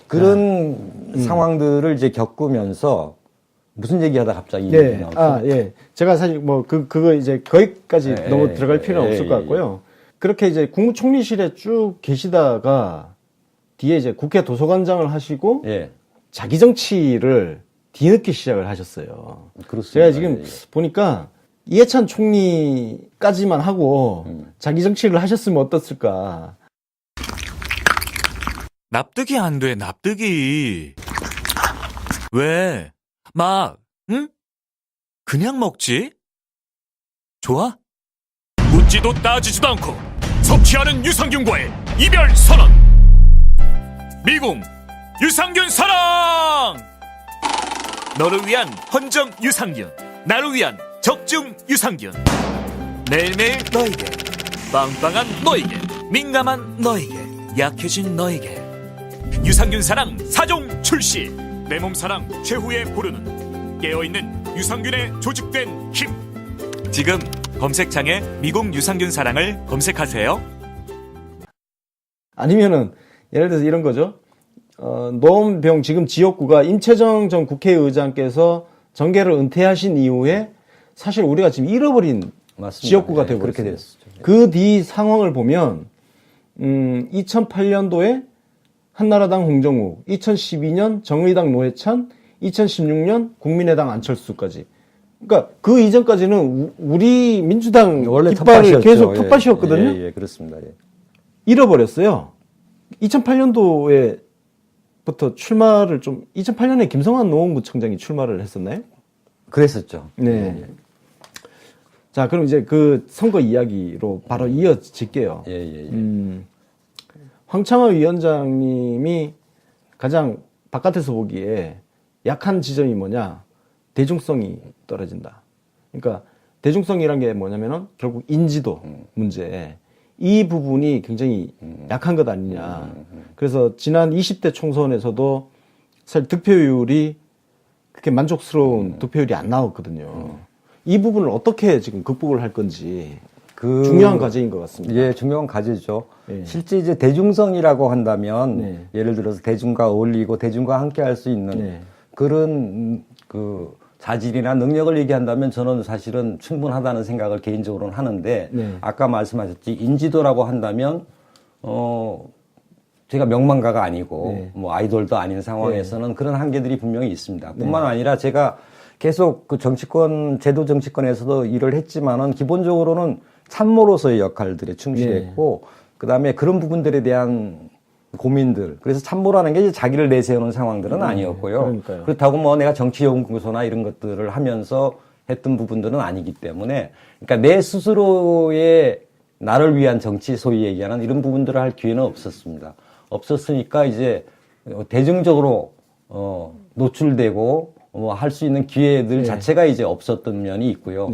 그런 상황들을 이제 겪으면서 무슨 얘기하다 갑자기 네. 제가 사실 뭐 그거 이제 거기까지 너무 들어갈 필요는 없을 것 같고요. 그렇게 이제 국무총리실에 쭉 계시다가 뒤에 이제 국회 도서관장을 하시고 자기 정치를 뒤늦게 시작을 하셨어요. 그렇습니다. 제가 지금 보니까 이해찬 총리까지만 하고 자기 정치를 하셨으면 어떻을까. 납득이 안 돼, 납득이. 왜? 응? 그냥 먹지? 좋아? 묻지도 따지지도 않고 섭취하는 유산균과의 이별 선언. 미궁 유산균 사랑! 너를 위한 헌정 유산균, 나를 위한 적중 유산균. 매일매일 너에게, 빵빵한 너에게, 민감한 너에게, 약해진 너에게. 유산균 사랑 4종 출시. 내 몸 사랑 최후에 부르는 깨어있는 유산균의 조직된 힘. 지금 검색창에 미궁 유산균 사랑을 검색하세요. 아니면은 예를 들어서 이런 거죠. 노원병 지금 지역구가 임채정 전 국회의장께서 정계를 은퇴하신 이후에 사실 우리가 지금 잃어버린 지역구가 되고 그렇게 됐었죠. 그 뒤 상황을 보면 2008년도에 한나라당 홍정욱, 2012년 정의당 노회찬, 2016년 국민의당 안철수까지. 그러니까 그 이전까지는 우리 민주당 원래 깃발을 계속 텃밭이었거든요. 예, 그렇습니다. 예. 잃어버렸어요. 2008년도에부터 출마를 2008년에 김성환 노원구청장이 출마를 했었나요? 그랬었죠. 네. 예. 자, 그럼 이제 그 선거 이야기로 바로 이어질게요. 황창화 위원장님이 가장 바깥에서 보기에 약한 지점이 뭐냐? 대중성이 떨어진다. 그러니까 대중성이란 게 뭐냐면은 결국 인지도 문제. 이 부분이 굉장히 약한 것 아니냐. 그래서 지난 20대 총선에서도 사실 득표율이 그렇게 만족스러운 득표율이 안 나왔거든요. 이 부분을 어떻게 지금 극복을 할 건지 중요한 과제인 것 같습니다. 예, 중요한 과제죠. 실제 이제 대중성이라고 한다면 예를 들어서 대중과 어울리고 대중과 함께 할 수 있는 그런 그 자질이나 능력을 얘기한다면 저는 사실은 충분하다는 생각을 개인적으로는 하는데 아까 말씀하셨지 인지도라고 한다면 제가 명망가가 아니고 뭐 아이돌도 아닌 상황에서는 그런 한계들이 분명히 있습니다. 뿐만 아니라 제가 계속 그 정치권 제도 정치권에서도 일을 했지만은 기본적으로는 참모로서의 역할들에 충실했고 그다음에 그런 부분들에 대한 고민들. 그래서 참모라는 게 이제 자기를 내세우는 상황들은 아니었고요. 그러니까요. 그렇다고 뭐 내가 정치연구소나 이런 것들을 하면서 했던 부분들은 아니기 때문에 그러니까 내 스스로의 나를 위한 정치 소위 얘기하는 이런 부분들을 할 기회는 없었습니다. 없었으니까 이제 대중적으로 노출되고 뭐 할 수 있는 기회들 자체가 이제 없었던 면이 있고요.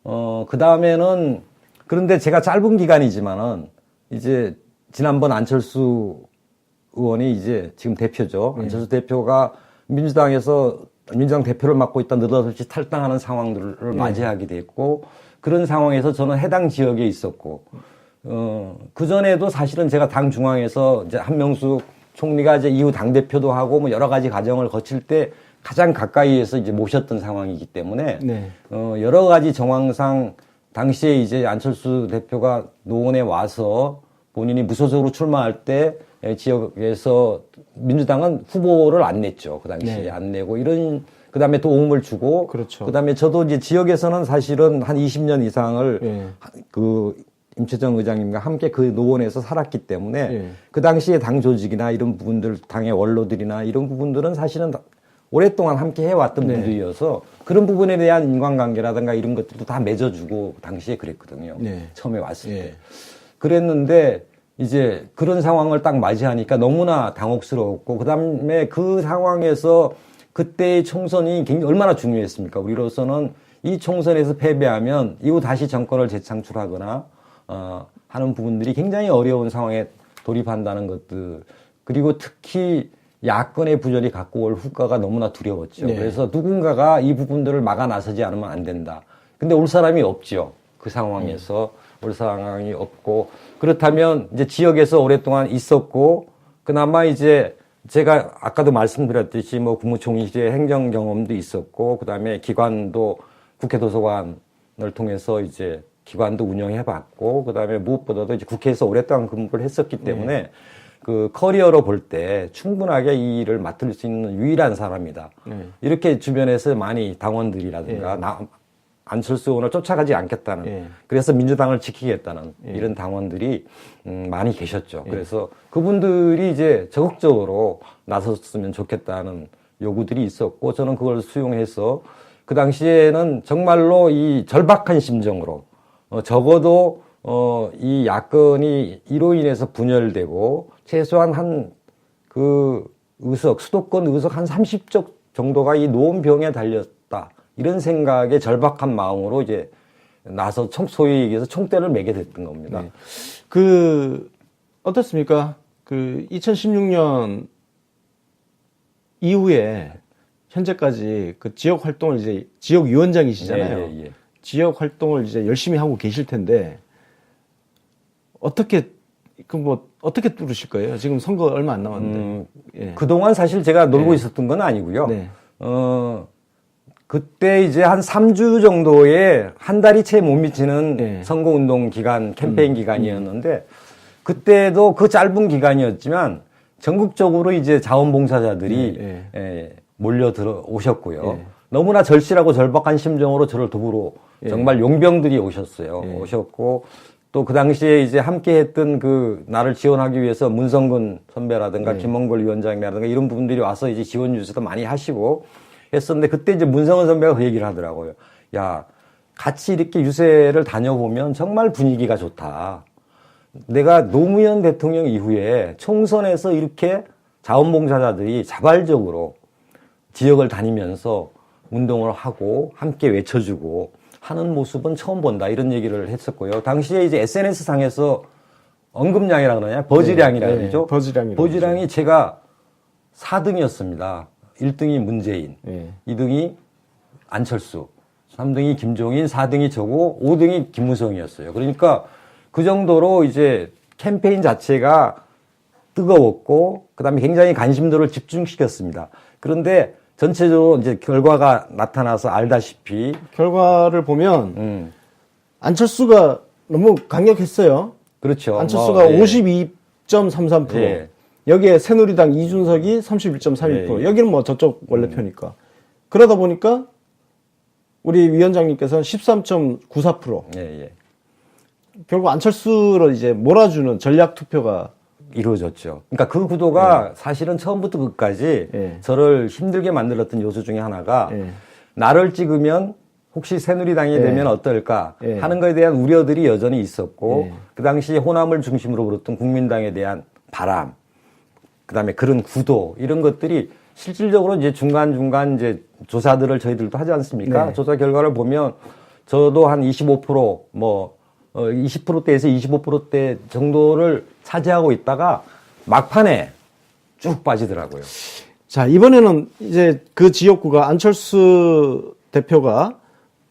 그 다음에는 그런데 제가 짧은 기간이지만은 이제 지난번 안철수 의원이 이제 지금 대표죠. 안철수 대표가 민주당 대표를 맡고 있다 느닷없이 탈당하는 상황들을 맞이하게 됐고 그런 상황에서 저는 해당 지역에 있었고, 그전에도 사실은 제가 당 중앙에서 이제 한명숙 총리가 이제 이후 당대표도 하고 뭐 여러 가지 과정을 거칠 때 가장 가까이에서 이제 모셨던 상황이기 때문에, 네. 여러 가지 정황상 당시에 이제 안철수 대표가 노원에 와서 본인이 무소속으로 출마할 때 지역에서 민주당은 후보를 안 냈죠. 그 당시에 네. 안 내고 이런, 그 다음에 도움을 주고. 그렇죠. 그 다음에 저도 이제 지역에서는 사실은 한 20년 이상을 네. 그 임채정 의장님과 함께 그 노원에서 살았기 때문에 네. 그 당시에 당 조직이나 이런 부분들, 당의 원로들이나 이런 부분들은 사실은 오랫동안 함께 해왔던 네. 분들이어서 그런 부분에 대한 인간관계라든가 이런 것들도 다 맺어주고 당시에 그랬거든요. 네. 처음에 왔을 때. 그랬는데 이제 그런 상황을 딱 맞이하니까 너무나 당혹스러웠고, 그 다음에 그 상황에서 그때의 총선이 굉장히 얼마나 중요했습니까? 우리로서는 이 총선에서 패배하면 이후 다시 정권을 재창출하거나 하는 부분들이 굉장히 어려운 상황에 돌입한다는 것들, 그리고 특히 야권의 부전이 갖고 올 후과가 너무나 두려웠죠. 네. 그래서 누군가가 이 부분들을 막아 나서지 않으면 안 된다. 근데 올 사람이 없죠. 그 상황에서 올 상황이 없고, 그렇다면 이제 지역에서 오랫동안 있었고, 그나마 이제 제가 아까도 말씀드렸듯이 뭐 국무총리제 행정 경험도 있었고, 그 다음에 기관도 국회 도서관을 통해서 이제 기관도 운영해봤고, 그 다음에 무엇보다도 이제 국회에서 오랫동안 근무를 했었기 때문에 그 커리어로 볼 때 충분하게 이 일을 맡을 수 있는 유일한 사람이다. 이렇게 주변에서 많이 당원들이라든가 안철수 의원을 쫓아가지 않겠다는, 그래서 민주당을 지키겠다는 이런 당원들이 많이 계셨죠. 그래서 그분들이 이제 적극적으로 나섰으면 좋겠다는 요구들이 있었고, 저는 그걸 수용해서 그 당시에는 정말로 이 절박한 심정으로 적어도 이 야권이 이로 인해서 분열되고 최소한 한 그 의석, 수도권 의석 한 30석 정도가 이 노원병에 달렸다. 이런 생각에 절박한 마음으로 이제 나서 소위 얘기해서 총대를 매게 됐던 겁니다. 네. 그, 어떻습니까? 그 2016년 이후에 현재까지 그 지역 활동을 이제 지역위원장이시잖아요. 예. 지역 활동을 이제 열심히 하고 계실 텐데, 어떻게 뚫으실 거예요? 지금 선거 얼마 안 남았는데. 그동안 사실 제가 놀고 있었던 건 아니고요. 네. 그때 이제 한 3주 정도의 한 달이 채 못 미치는 선거운동 기간, 캠페인 기간이었는데, 그때도 그 짧은 기간이었지만 전국적으로 이제 자원봉사자들이 몰려 들어오셨고요. 너무나 절실하고 절박한 심정으로 저를 도우러 정말 용병들이 오셨어요. 오셨고, 또 그 당시에 이제 함께 했던 그 나를 지원하기 위해서 문성근 선배라든가 김원걸 위원장이라든가 이런 분들이 와서 이제 지원 유세도 많이 하시고 했었는데, 그때 이제 문성근 선배가 그 얘기를 하더라고요. 야, 같이 이렇게 유세를 다녀보면 정말 분위기가 좋다. 내가 노무현 대통령 이후에 총선에서 이렇게 자원봉사자들이 자발적으로 지역을 다니면서 운동을 하고 함께 외쳐주고 하는 모습은 처음 본다. 이런 얘기를 했었고요. 당시에 이제 SNS 상에서 언급량이라 그러냐? 버즈량이라 그러죠? 버즈량이 제가 4등이었습니다. 1등이 문재인, 2등이 안철수, 3등이 김종인, 4등이 저고 5등이 김무성이었어요. 그러니까 그 정도로 이제 캠페인 자체가 뜨거웠고, 그 다음에 굉장히 관심도를 집중시켰습니다. 그런데 전체적으로 이제 결과가 나타나서 알다시피. 결과를 보면, 안철수가 너무 강력했어요. 그렇죠. 안철수가 52.33%. 예. 여기에 새누리당 이준석이 31.32%. 여기는 뭐 저쪽 원래표니까. 그러다 보니까 우리 위원장님께서는 13.94%. 결국 안철수를 이제 몰아주는 전략 투표가 이루어졌죠. 그러니까 그 구도가 사실은 처음부터 끝까지 저를 힘들게 만들었던 요소 중에 하나가 나를 찍으면 혹시 새누리당이 되면 어떨까 하는 것에 대한 우려들이 여전히 있었고, 그 당시 호남을 중심으로 불었던 국민당에 대한 바람, 그 다음에 그런 구도, 이런 것들이 실질적으로 이제 중간중간 이제 조사들을 저희들도 하지 않습니까? 조사 결과를 보면 저도 한 25% 20%대에서 25%대 정도를 차지하고 있다가 막판에 쭉 빠지더라고요. 자, 이번에는 이제 그 지역구가 안철수 대표가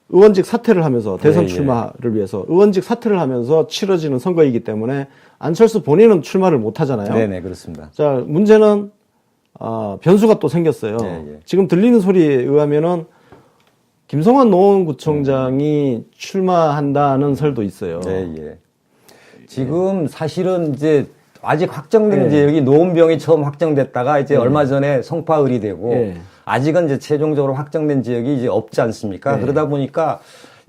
의원직 사퇴를 하면서 대선 예, 예. 출마를 위해서 의원직 사퇴를 하면서 치러지는 선거이기 때문에 안철수 본인은 출마를 못 하잖아요. 네네, 그렇습니다. 자, 문제는 변수가 또 생겼어요. 예, 예. 지금 들리는 소리에 의하면은 김성환 노원구청장이 출마한다는 설도 있어요. 예, 예. 지금 사실은 이제 아직 확정된 예. 지역이 노원병이 처음 확정됐다가 이제 얼마 전에 성파을이 되고 예. 아직은 이제 최종적으로 확정된 지역이 이제 없지 않습니까? 예. 그러다 보니까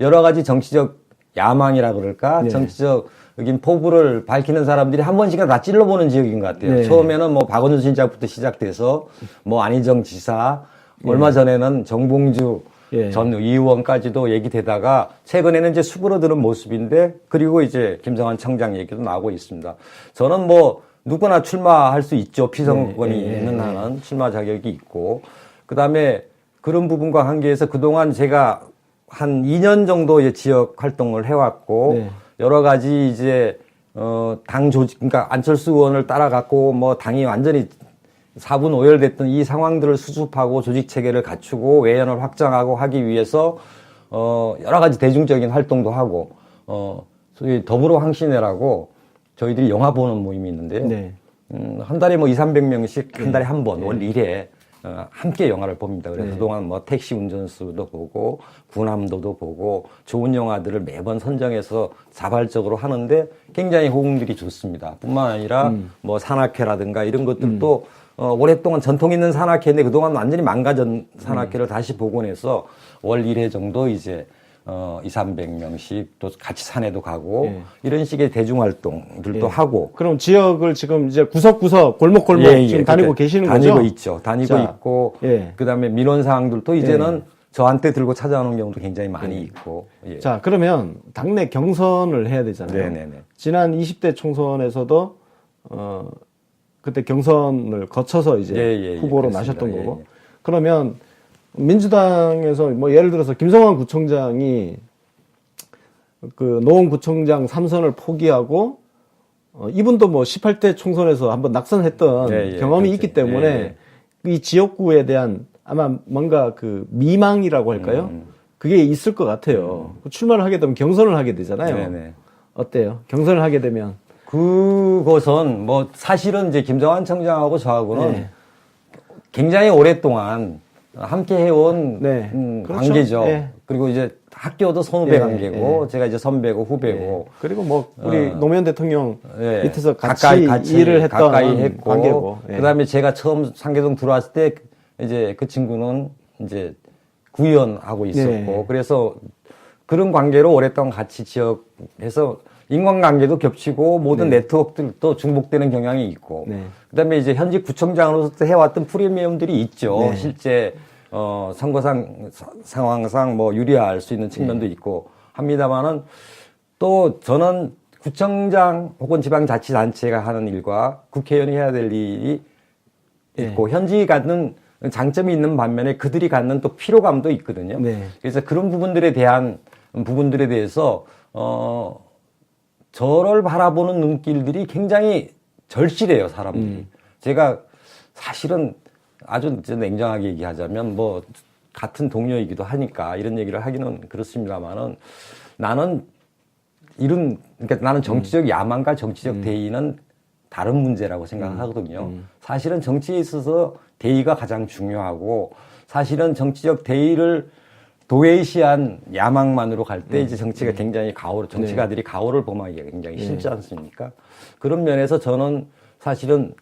여러 가지 정치적 야망이라 그럴까? 예. 정치적 여긴 포부를 밝히는 사람들이 한 번씩은 다 찔러보는 지역인 것 같아요. 예. 처음에는 뭐 박원순 신작부터 시작돼서 뭐 안희정 지사, 얼마 전에는 정봉주 예. 전 의원까지도 얘기되다가 최근에는 이제 수그러드는 모습인데 그리고 이제 김성환 청장 얘기도 나오고 있습니다. 저는 뭐 누구나 출마할 수 있죠. 피선거권이 있는 한은 출마 자격이 있고 그다음에 그런 부분과 관계해서 그동안 제가 한 2년 정도의 지역 활동을 해왔고 네. 여러 가지 이제 당 조직 그러니까 안철수 의원을 따라갔고 뭐 당이 완전히 4분 오열됐던 이 상황들을 수습하고 조직 체계를 갖추고 외연을 확장하고 하기 위해서 여러 가지 대중적인 활동도 하고 소위 더불어 황신회라고 저희들이 영화 보는 모임이 있는데요. 네. 한 달에 뭐 200~300명씩 한 달에 한 번 월 1회 함께 영화를 봅니다. 그래서 네. 그동안 뭐 택시 운전수도 보고 군함도도 보고 좋은 영화들을 매번 선정해서 자발적으로 하는데 굉장히 호응들이 좋습니다. 뿐만 아니라 뭐 산악회라든가 이런 것들도 오랫동안 전통 있는 산악회인데 그동안 완전히 망가진 산악회를 다시 복원해서 월 1회 정도 이제 200~300명씩 또 같이 산에도 가고 예. 이런 식의 대중활동들도 하고 그럼 지역을 지금 이제 구석구석 골목골목 지금 다니고 계시는 거죠? 다니고 있죠. 다니고 자, 있고 예. 그다음에 민원 사항들도 이제는 저한테 들고 찾아오는 경우도 굉장히 많이 있고. 예. 자, 그러면 당내 경선을 해야 되잖아요. 네네네. 지난 20대 총선에서도 그때 경선을 거쳐서 이제 후보로 그렇습니다. 나셨던 거고. 그러면 민주당에서 뭐 예를 들어서 김성환 구청장이 그 노원구청장 3선을 포기하고 이분도 뭐 18대 총선에서 한번 낙선했던 경험이 있기 때문에 이 지역구에 대한 아마 뭔가 그 미망이라고 할까요? 그게 있을 것 같아요. 출마를 하게 되면 경선을 하게 되잖아요. 네네. 어때요? 경선을 하게 되면 그것은 뭐 사실은 이제 김성환 청장하고 저하고는 네. 굉장히 오랫동안 함께 해온 네. 그렇죠. 관계죠. 네. 그리고 이제 학교도 선후배 예, 관계고 예. 제가 이제 선배고 후배고 그리고 뭐 우리 노무현 대통령 예. 밑에서 같이 일을 했던 가까이 했고 관계고. 예. 그다음에 제가 처음 상계동 들어왔을 때 이제 그 친구는 이제 구의원하고 있었고 예. 그래서 그런 관계로 오랫동안 같이 지역에서 인간관계도 겹치고 모든 네트워크들도 중복되는 경향이 있고 네. 그다음에 이제 현직 구청장으로서 해왔던 프리미엄들이 있죠. 네. 실제 선거상 상황상 뭐 유리할 수 있는 측면도 있고 합니다만은 또 저는 구청장 혹은 지방자치단체가 하는 일과 국회의원이 해야 될 일이 있고 현직이 갖는 장점이 있는 반면에 그들이 갖는 또 피로감도 있거든요. 네. 그래서 그런 부분들에 대해서 저를 바라보는 눈길들이 굉장히 절실해요, 사람들이. 제가 사실은 아주 냉정하게 얘기하자면 뭐 같은 동료이기도 하니까 이런 얘기를 하기는 그렇습니다만은 그러니까 나는 정치적 야망과 정치적 대의는 다른 문제라고 생각하거든요. 사실은 정치에 있어서 대의가 가장 중요하고 사실은 정치적 대의를 도외시한 야망만으로 갈 때 이제 정치가 굉장히 정치가들이 가오를 범하기가 굉장히 쉽지 않습니까? 그런 면에서 저는 사실은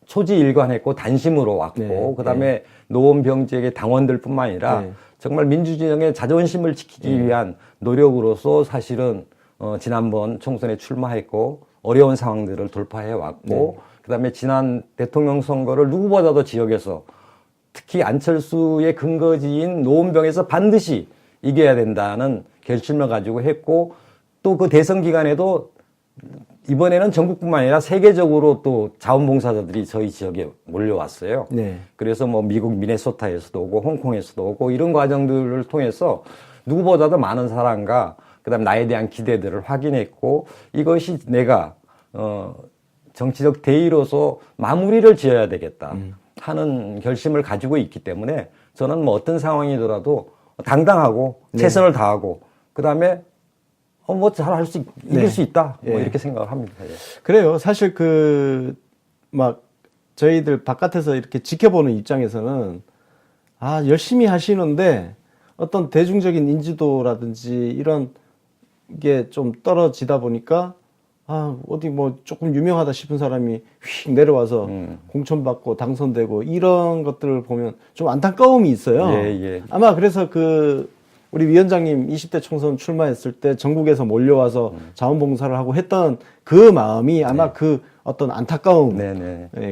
초지일관했고 단심으로 왔고 그다음에 노원병지역의 당원들뿐만 아니라 정말 민주진영의 자존심을 지키기 위한 노력으로서 사실은 지난번 총선에 출마했고 어려운 상황들을 돌파해 왔고 그다음에 지난 대통령 선거를 누구보다도 지역에서 특히 안철수의 근거지인 노원병에서 반드시 이겨야 된다는 결심을 가지고 했고 또 그 대선 기간에도 이번에는 전국뿐만 아니라 세계적으로 또 자원봉사자들이 저희 지역에 몰려왔어요. 네. 그래서 뭐 미국 미네소타에서도 오고 홍콩에서도 오고 이런 과정들을 통해서 누구보다도 많은 사랑과 그다음 나에 대한 기대들을 확인했고 이것이 내가 정치적 대의로서 마무리를 지어야 되겠다 하는 결심을 가지고 있기 때문에 저는 뭐 어떤 상황이더라도 당당하고 최선을 다하고 그다음에 뭐 잘 이길 수 있다. 뭐 이렇게 생각을 합니다. 예. 그래요. 사실 막 저희들 바깥에서 이렇게 지켜보는 입장에서는 열심히 하시는데 어떤 대중적인 인지도라든지 이런 게 좀 떨어지다 보니까 어디 뭐 조금 유명하다 싶은 사람이 휙 내려와서 공천받고 당선되고 이런 것들을 보면 좀 안타까움이 있어요. 예. 아마 그래서 우리 위원장님 20대 총선 출마했을 때 전국에서 몰려와서 자원봉사를 하고 했던 그 마음이 아마 어떤 안타까움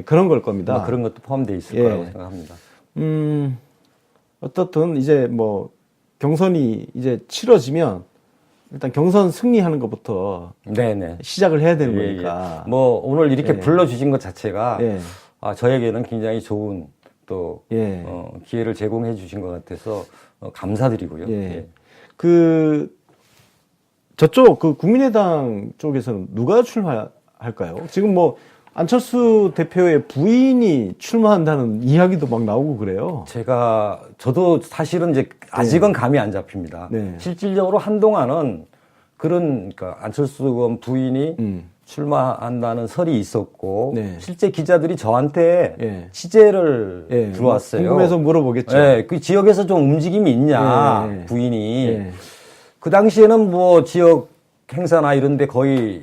그런 걸 겁니다. 뭐 그런 것도 포함되어 있을 거라고 생각합니다. 어떻든 이제 뭐 경선이 이제 치러지면 일단 경선 승리하는 것부터 시작을 해야 되는 거니까. 뭐 오늘 이렇게 불러주신 것 자체가 저에게는 굉장히 좋은 또 기회를 제공해 주신 것 같아서 감사드리고요. 저쪽 국민의당 쪽에서는 누가 출마할까요? 지금 뭐 안철수 대표의 부인이 출마한다는 이야기도 막 나오고 그래요. 저도 사실은 이제 아직은 감이 안 잡힙니다. 실질적으로 한동안은 그러니까 안철수 의원 부인이 출마한다는 설이 있었고 실제 기자들이 저한테 취재를 들어왔어요. 궁금해서 물어보겠죠. 그 지역에서 좀 움직임이 있냐 부인이. 그 당시에는 뭐 지역 행사나 이런 데 거의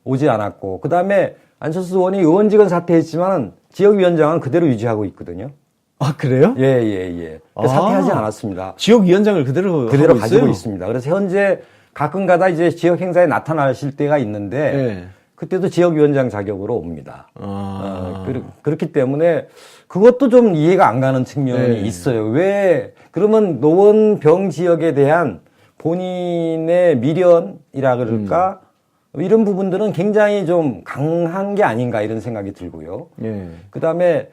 오지 않았고 그다음에 안철수 의원이 의원직은 사퇴했지만 지역위원장은 그대로 유지하고 있거든요. 그래요? 예. 사퇴하지 않았습니다. 지역위원장을 그대로 가지고 있습니다. 그래서 현재 가끔가다 이제 지역 행사에 나타나실 때가 있는데 그때도 지역위원장 자격으로 옵니다. 그렇기 때문에 그것도 좀 이해가 안 가는 측면이 있어요. 왜 그러면 노원병 지역에 대한 본인의 미련이라 그럴까? 이런 부분들은 굉장히 좀 강한 게 아닌가 이런 생각이 들고요. 그다음에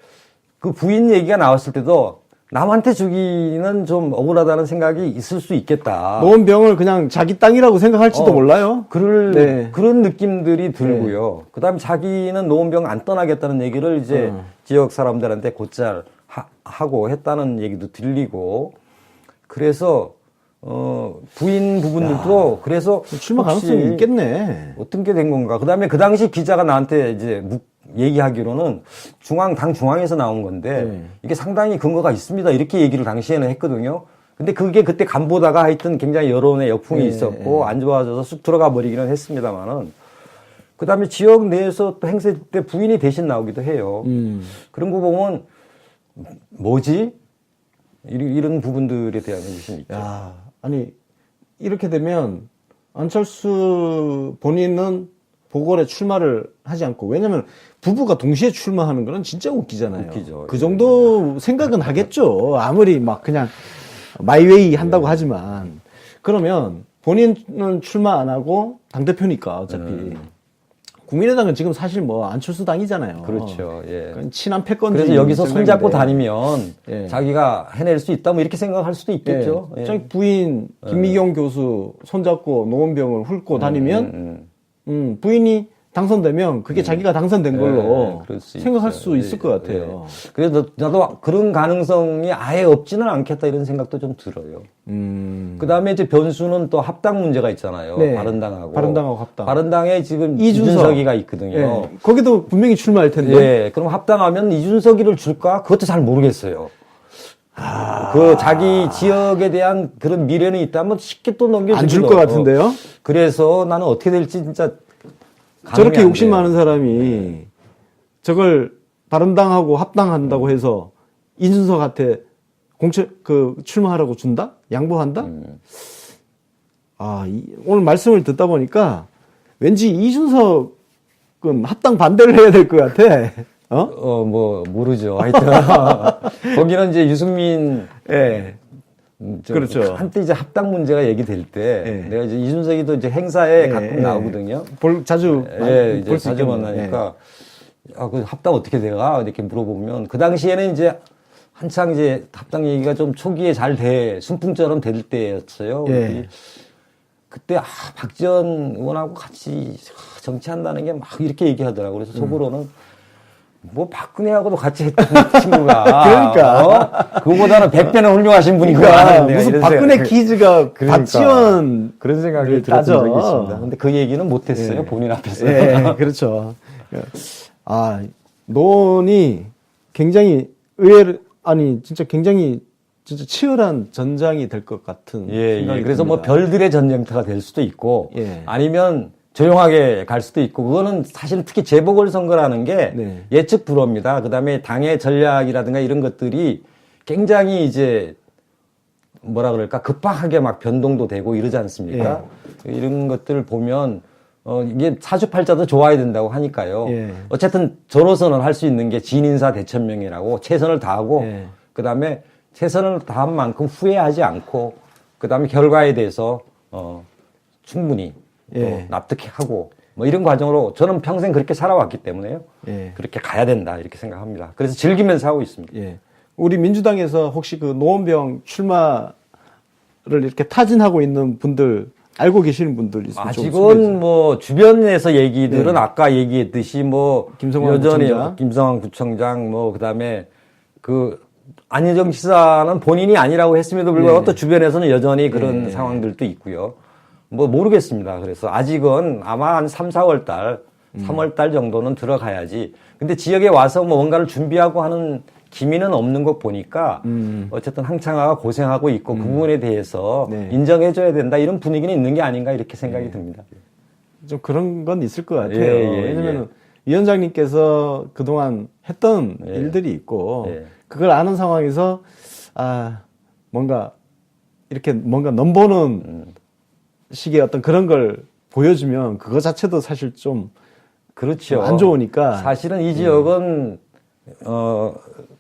그 부인 얘기가 나왔을 때도 남한테 주기는 좀 억울하다는 생각이 있을 수 있겠다. 노원병을 그냥 자기 땅이라고 생각할지도 몰라요. 그런 느낌들이 들고요. 그다음에 자기는 노원병 안 떠나겠다는 얘기를 이제 지역 사람들한테 곧잘 하고 했다는 얘기도 들리고 그래서 부인 부분들도 그래서 출마 가능성이 있겠네. 어떤 게 된 건가. 그다음에 그 당시 기자가 나한테 이제 얘기하기로는 당 중앙에서 나온 건데 이게 상당히 근거가 있습니다. 이렇게 얘기를 당시에는 했거든요. 근데 그게 그때 간 보다가 하여튼 굉장히 여론의 역풍이 있었고 안 좋아져서 쑥 들어가 버리기는 했습니다만은 그다음에 지역 내에서 또 행사 때 부인이 대신 나오기도 해요. 그런 거 보면 뭐지? 이런 부분들에 대한 의심이 있죠. 아니 이렇게 되면 안철수 본인은 보궐에 출마를 하지 않고 왜냐면 부부가 동시에 출마하는 거는 진짜 웃기잖아요. 웃기죠. 그 정도 생각은 하겠죠. 아무리 막 그냥 마이웨이 한다고 하지만 그러면 본인은 출마 안 하고 당대표니까 어차피 국민의당은 지금 사실 뭐 안철수 당이잖아요. 그렇죠. 친한 패권주의. 그래서 여기서 손잡고 다니면 자기가 해낼 수 있다 뭐 이렇게 생각할 수도 있겠죠. 부인 김미경 교수 손잡고 노원병을 훑고 다니면 부인이 당선되면 그게 자기가 당선된 걸로 생각할 수 있을 것 같아요. 그래서 나도 그런 가능성이 아예 없지는 않겠다 이런 생각도 좀 들어요. 그 다음에 이제 변수는 또 합당 문제가 있잖아요. 바른당하고 합당. 바른당에 지금 이준석이가 있거든요. 거기도 분명히 출마할 텐데. 그럼 합당하면 이준석이를 줄까? 그것도 잘 모르겠어요. 그 자기 지역에 대한 그런 미련이 있다면 쉽게 또 넘겨주기도 안 줄 것 같은데요? 그래서 나는 어떻게 될지 진짜 저렇게 욕심 많은 사람이 저걸 바른당하고 합당한다고 해서 이준석한테 출마하라고 준다? 양보한다? 오늘 말씀을 듣다 보니까 왠지 이준석은 합당 반대를 해야 될 것 같아. 뭐 모르죠. 하여튼 거기는 이제 유승민 그렇죠. 한때 이제 합당 문제가 얘기될 때 내가 이제 이준석이도 이제 행사에 가끔 나오거든요. 자주 이제 자주 만나니까 그 합당 어떻게 돼가 이렇게 물어보면 그 당시에는 이제 한창 이제 합당 얘기가 좀 초기에 순풍처럼 될 때였어요. 그때 박지원 의원하고 같이 정치한다는 게 막 이렇게 얘기하더라고요. 그래서 속으로는 뭐 박근혜하고도 같이 했던 친구가 그러니까 그거보다는 100배는 훌륭하신 분인 거 그러니까 아는데 무슨 박근혜 퀴즈가 그러니까. 박지원 그런 생각이 들었던 적이 있습니다. 근데 그 얘기는 못했어요. 본인 앞에서. 그렇죠. 논이 굉장히 의외로 진짜 굉장히 진짜 치열한 전장이 될 것 같은 생각이 그래서 듭니다. 뭐 별들의 전쟁터가 될 수도 있고 아니면 조용하게 갈 수도 있고 그거는 사실 특히 재보궐선거라는 게 예측 불허입니다. 그다음에 당의 전략이라든가 이런 것들이 굉장히 이제 뭐라 그럴까 급박하게 막 변동도 되고 이러지 않습니까? 이런 것들을 보면 이게 사주팔자도 좋아야 된다고 하니까요. 어쨌든 저로서는 할 수 있는 게 진인사 대천명이라고 최선을 다하고 그다음에 최선을 다한 만큼 후회하지 않고 그다음에 결과에 대해서 충분히 납득하고 뭐 이런 과정으로 저는 평생 그렇게 살아왔기 때문에요. 그렇게 가야 된다 이렇게 생각합니다. 그래서 즐기면서 하고 있습니다. 우리 민주당에서 혹시 그 노원병 출마를 이렇게 타진하고 있는 분들 알고 계시는 분들 있으면 아직은 뭐 주변에서 얘기들은 아까 얘기했듯이 뭐 여전히 김성환 구청장 뭐 그다음에 그 안희정 지사는 본인이 아니라고 했음에도 불구하고 또 주변에서는 여전히 그런 상황들도 있고요. 뭐 모르겠습니다. 그래서 아직은 아마 한 3, 4월 달, 3월 달 정도는 들어가야지. 근데 지역에 와서 뭐 뭔가를 준비하고 하는 기미는 없는 것 보니까 어쨌든 항창화가 고생하고 있고 그 부분에 대해서 인정해줘야 된다 이런 분위기는 있는 게 아닌가 이렇게 생각이 듭니다. 좀 그런 건 있을 것 같아요. 왜냐면 위원장님께서 그동안 했던 일들이 있고 그걸 아는 상황에서 뭔가 이렇게 뭔가 넘보는 식의 어떤 그런 걸 보여주면 그거 자체도 사실 좀 그렇죠. 안 좋으니까 사실은 이 지역은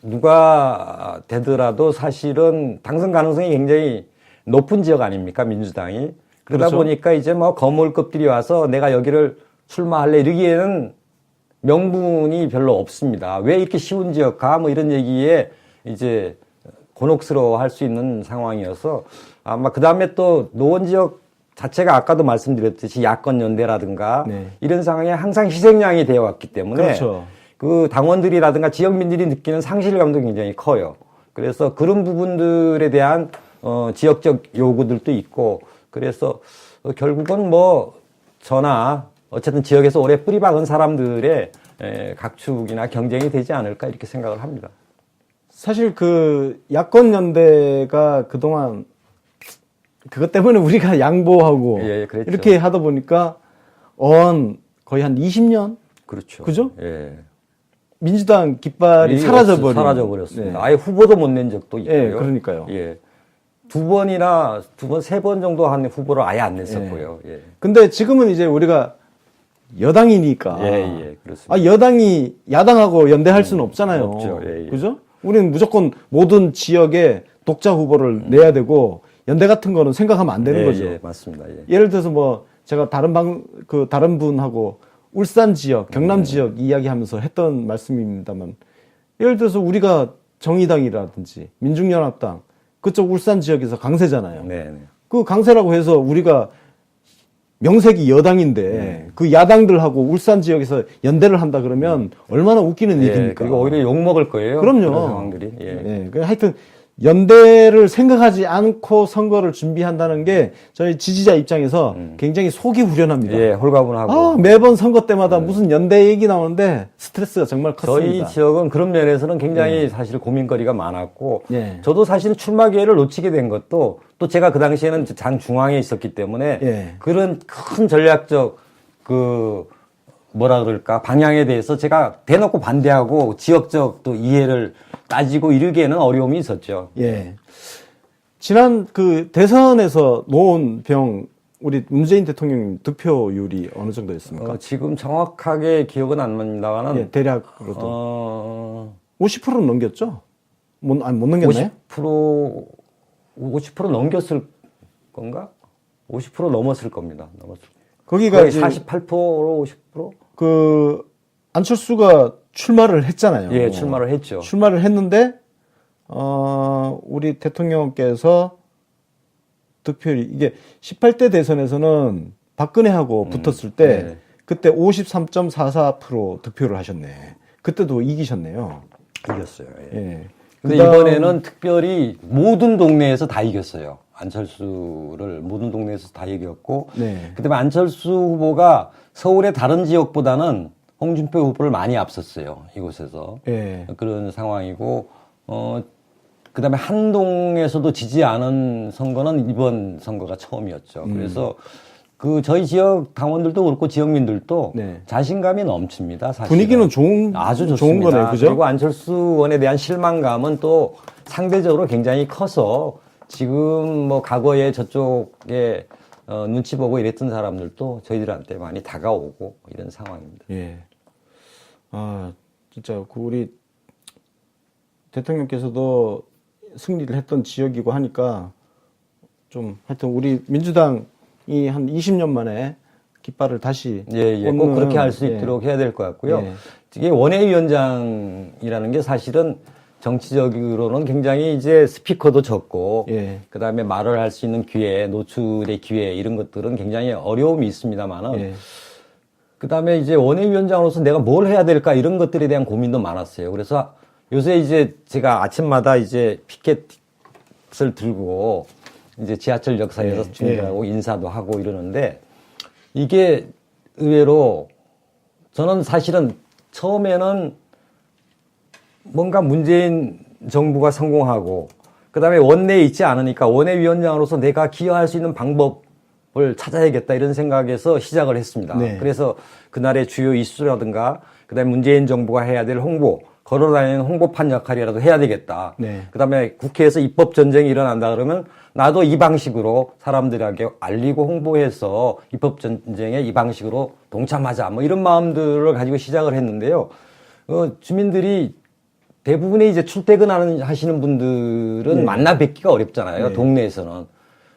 누가 되더라도 사실은 당선 가능성이 굉장히 높은 지역 아닙니까 민주당이 그러다 그렇죠. 보니까 이제 뭐 거물급들이 와서 내가 여기를 출마할래 이러기에는 명분이 별로 없습니다. 왜 이렇게 쉬운 지역 가? 뭐 이런 얘기에 이제 곤혹스러워 할 수 있는 상황이어서 아마 그 다음에 또 노원 지역 자체가 아까도 말씀드렸듯이 야권 연대라든가 이런 상황에 항상 희생양이 되어 왔기 때문에 그렇죠. 그 당원들이라든가 지역민들이 느끼는 상실감도 굉장히 커요. 그래서 그런 부분들에 대한 지역적 요구들도 있고 그래서 결국은 뭐 저나 어쨌든 지역에서 오래 뿌리 박은 사람들의 각축이나 경쟁이 되지 않을까 이렇게 생각을 합니다. 사실 그 야권 연대가 그동안 그것 때문에 우리가 양보하고 이렇게 하다 보니까 거의 한 20년 그렇죠. 그죠? 예. 민주당 깃발이 사라져버렸습니다. 아예 후보도 못 낸 적도 있고요. 그러니까요. 세 번 정도 한 후보를 아예 안 냈었고요. 근데 지금은 이제 우리가 여당이니까. 그렇습니다. 여당이 야당하고 연대할 수는 없잖아요. 없죠. 그죠? 우리는 무조건 모든 지역에 독자 후보를 내야 되고 연대 같은 거는 생각하면 안 되는 거죠. 맞습니다. 예를 들어서 뭐 제가 다른 분하고 울산 지역, 경남 지역 이야기하면서 했던 말씀입니다만 예를 들어서 우리가 정의당이라든지 민중연합당 그쪽 울산 지역에서 강세잖아요. 그 강세라고 해서 우리가 명색이 여당인데 그 야당들하고 울산 지역에서 연대를 한다 그러면 얼마나 웃기는 얘기입니까? 그리고 오히려 욕 먹을 거예요. 그럼요. 그런 상황들이. 하여튼 연대를 생각하지 않고 선거를 준비한다는 게 저희 지지자 입장에서 굉장히 속이 후련합니다. 홀가분하고. 매번 선거 때마다 무슨 연대 얘기 나오는데 스트레스가 정말 컸습니다. 저희 지역은 그런 면에서는 굉장히 사실 고민거리가 많았고 저도 사실 출마 기회를 놓치게 된 것도 또 제가 그 당시에는 장중앙에 있었기 때문에 그런 큰 전략적 뭐라 그럴까 방향에 대해서 제가 대놓고 반대하고 지역적 또 이해를 따지고 이르기에는 어려움이 있었죠. 지난 그 대선에서 노원병 우리 문재인 대통령 득표율이 어느 정도였습니까? 지금 정확하게 기억은 안 납니다만은 대략으로도 50%는 넘겼죠? 못 넘겼나요? 50% 넘겼을 건가? 50% 넘었을 겁니다. 거기가 48% 50%? 그 안철수가 출마를 했잖아요. 출마를 했죠. 출마를 했는데 우리 대통령께서 득표율이 이게 18대 대선에서는 박근혜하고 붙었을 때 그때 53.44% 득표를 하셨네. 그때도 이기셨네요. 이겼어요. 예. 예. 근데 이번에는 특별히 모든 동네에서 다 이겼어요. 안철수를 모든 동네에서 다 이겼고, 네. 그다음에 안철수 후보가 서울의 다른 지역보다는 홍준표 후보를 많이 앞섰어요. 이곳에서. 예. 그런 상황이고, 그다음에 한동에서도 지지 않은 선거는 이번 선거가 처음이었죠. 그래서 저희 지역 당원들도 그렇고 지역민들도 네. 자신감이 넘칩니다. 사실은. 분위기는 아주 좋은 좋습니다. 거네요, 그죠? 그리고 안철수 의원에 대한 실망감은 또 상대적으로 굉장히 커서 지금 뭐 과거에 저쪽에 눈치 보고 이랬던 사람들도 저희들한테 많이 다가오고 이런 상황입니다. 예. 아, 진짜 우리 대통령께서도 승리를 했던 지역이고 하니까 좀 하여튼 우리 민주당이 한 20년 만에 깃발을 다시 꼭 그렇게 할 수 있도록 해야 될 것 같고요. 이게 원외위원장이라는 게 사실은 정치적으로는 굉장히 이제 스피커도 적고, 그 다음에 말을 할 수 있는 기회, 노출의 기회, 이런 것들은 굉장히 어려움이 있습니다만은, 그 다음에 이제 원외위원장으로서 내가 뭘 해야 될까 이런 것들에 대한 고민도 많았어요. 그래서 요새 이제 제가 아침마다 이제 피켓을 들고 이제 지하철 역사에서 주민들하고 인사도 하고 이러는데, 이게 의외로 저는 사실은 처음에는 뭔가 문재인 정부가 성공하고 그다음에 원내에 있지 않으니까 원내위원장으로서 내가 기여할 수 있는 방법을 찾아야겠다 이런 생각에서 시작을 했습니다. 그래서 그날의 주요 이슈라든가 그다음에 문재인 정부가 해야 될 홍보, 걸어다니는 홍보판 역할이라도 해야 되겠다. 그다음에 국회에서 입법 전쟁이 일어난다 그러면 나도 이 방식으로 사람들에게 알리고 홍보해서 입법 전쟁에 이 방식으로 동참하자. 뭐 이런 마음들을 가지고 시작을 했는데요. 주민들이 대부분의 이제 하시는 분들은 만나 뵙기가 어렵잖아요. 동네에서는.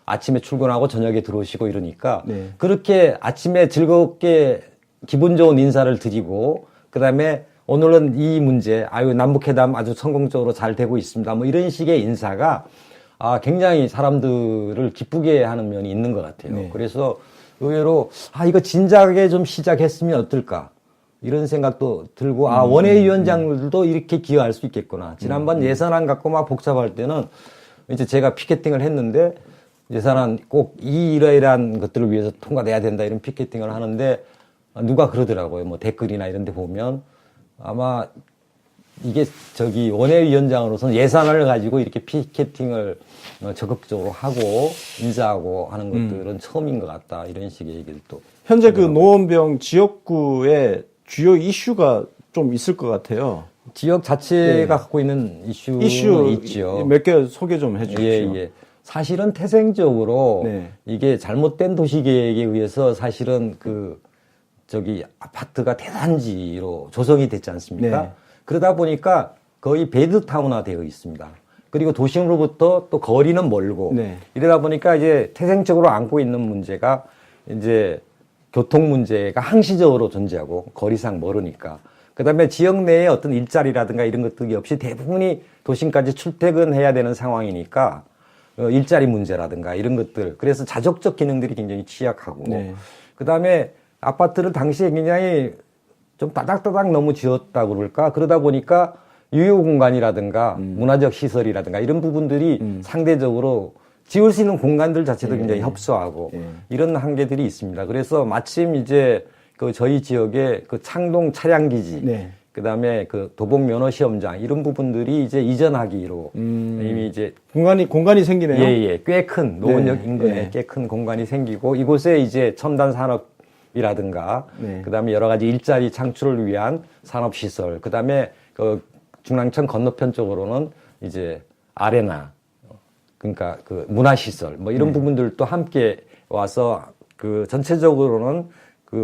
아침에 출근하고 저녁에 들어오시고 이러니까. 그렇게 아침에 즐겁게 기분 좋은 인사를 드리고, 그 다음에 오늘은 이 문제, 남북회담 아주 성공적으로 잘 되고 있습니다. 뭐 이런 식의 인사가 굉장히 사람들을 기쁘게 하는 면이 있는 것 같아요. 그래서 의외로, 이거 진작에 좀 시작했으면 어떨까. 이런 생각도 들고, 원외위원장들도 이렇게 기여할 수 있겠구나. 지난번 예산안 갖고 막 복잡할 때는 이제 제가 피켓팅을 했는데, 예산안 꼭 이러이러한 것들을 위해서 통과돼야 된다 이런 피켓팅을 하는데, 누가 그러더라고요. 뭐 댓글이나 이런 데 보면, 아마 이게 원외위원장으로서는 예산을 가지고 이렇게 피켓팅을 적극적으로 하고, 인사하고 하는 것들은 처음인 것 같다. 이런 식의 얘기를 또. 현재 그 노원병 지역구에 주요 이슈가 좀 있을 것 같아요. 지역 자체가 갖고 있는 이슈 있죠. 몇 개 소개 좀 해주십시오. 사실은 태생적으로 이게 잘못된 도시계획에 의해서 사실은 아파트가 대단지로 조성이 됐지 않습니까? 그러다 보니까 거의 배드타운화 되어 있습니다. 그리고 도심으로부터 또 거리는 멀고 이러다 보니까 이제 태생적으로 안고 있는 문제가 이제 교통 문제가 항시적으로 존재하고 거리상 멀으니까. 그 다음에 지역 내에 어떤 일자리라든가 이런 것들이 없이 대부분이 도심까지 출퇴근해야 되는 상황이니까 일자리 문제라든가 이런 것들. 그래서 자족적 기능들이 굉장히 취약하고. 그 다음에 아파트를 당시에 굉장히 좀 따닥따닥 너무 지었다고 그럴까. 그러다 보니까 유휴 공간이라든가 문화적 시설이라든가 이런 부분들이 상대적으로 지울 수 있는 공간들 자체도 굉장히 협소하고 이런 한계들이 있습니다. 그래서 마침 이제 저희 지역에 창동 차량기지, 그 다음에 도봉 면허시험장 이런 부분들이 이제 이전하기로 이미 이제 공간이 생기네요. 꽤 큰 노원역 인근에 꽤 큰 공간이 생기고 이곳에 이제 첨단 산업이라든가 그 다음에 여러 가지 일자리 창출을 위한 산업시설, 그 다음에 중랑천 건너편 쪽으로는 이제 아레나, 그러니까 문화시설, 뭐 이런 부분들도 함께 와서 전체적으로는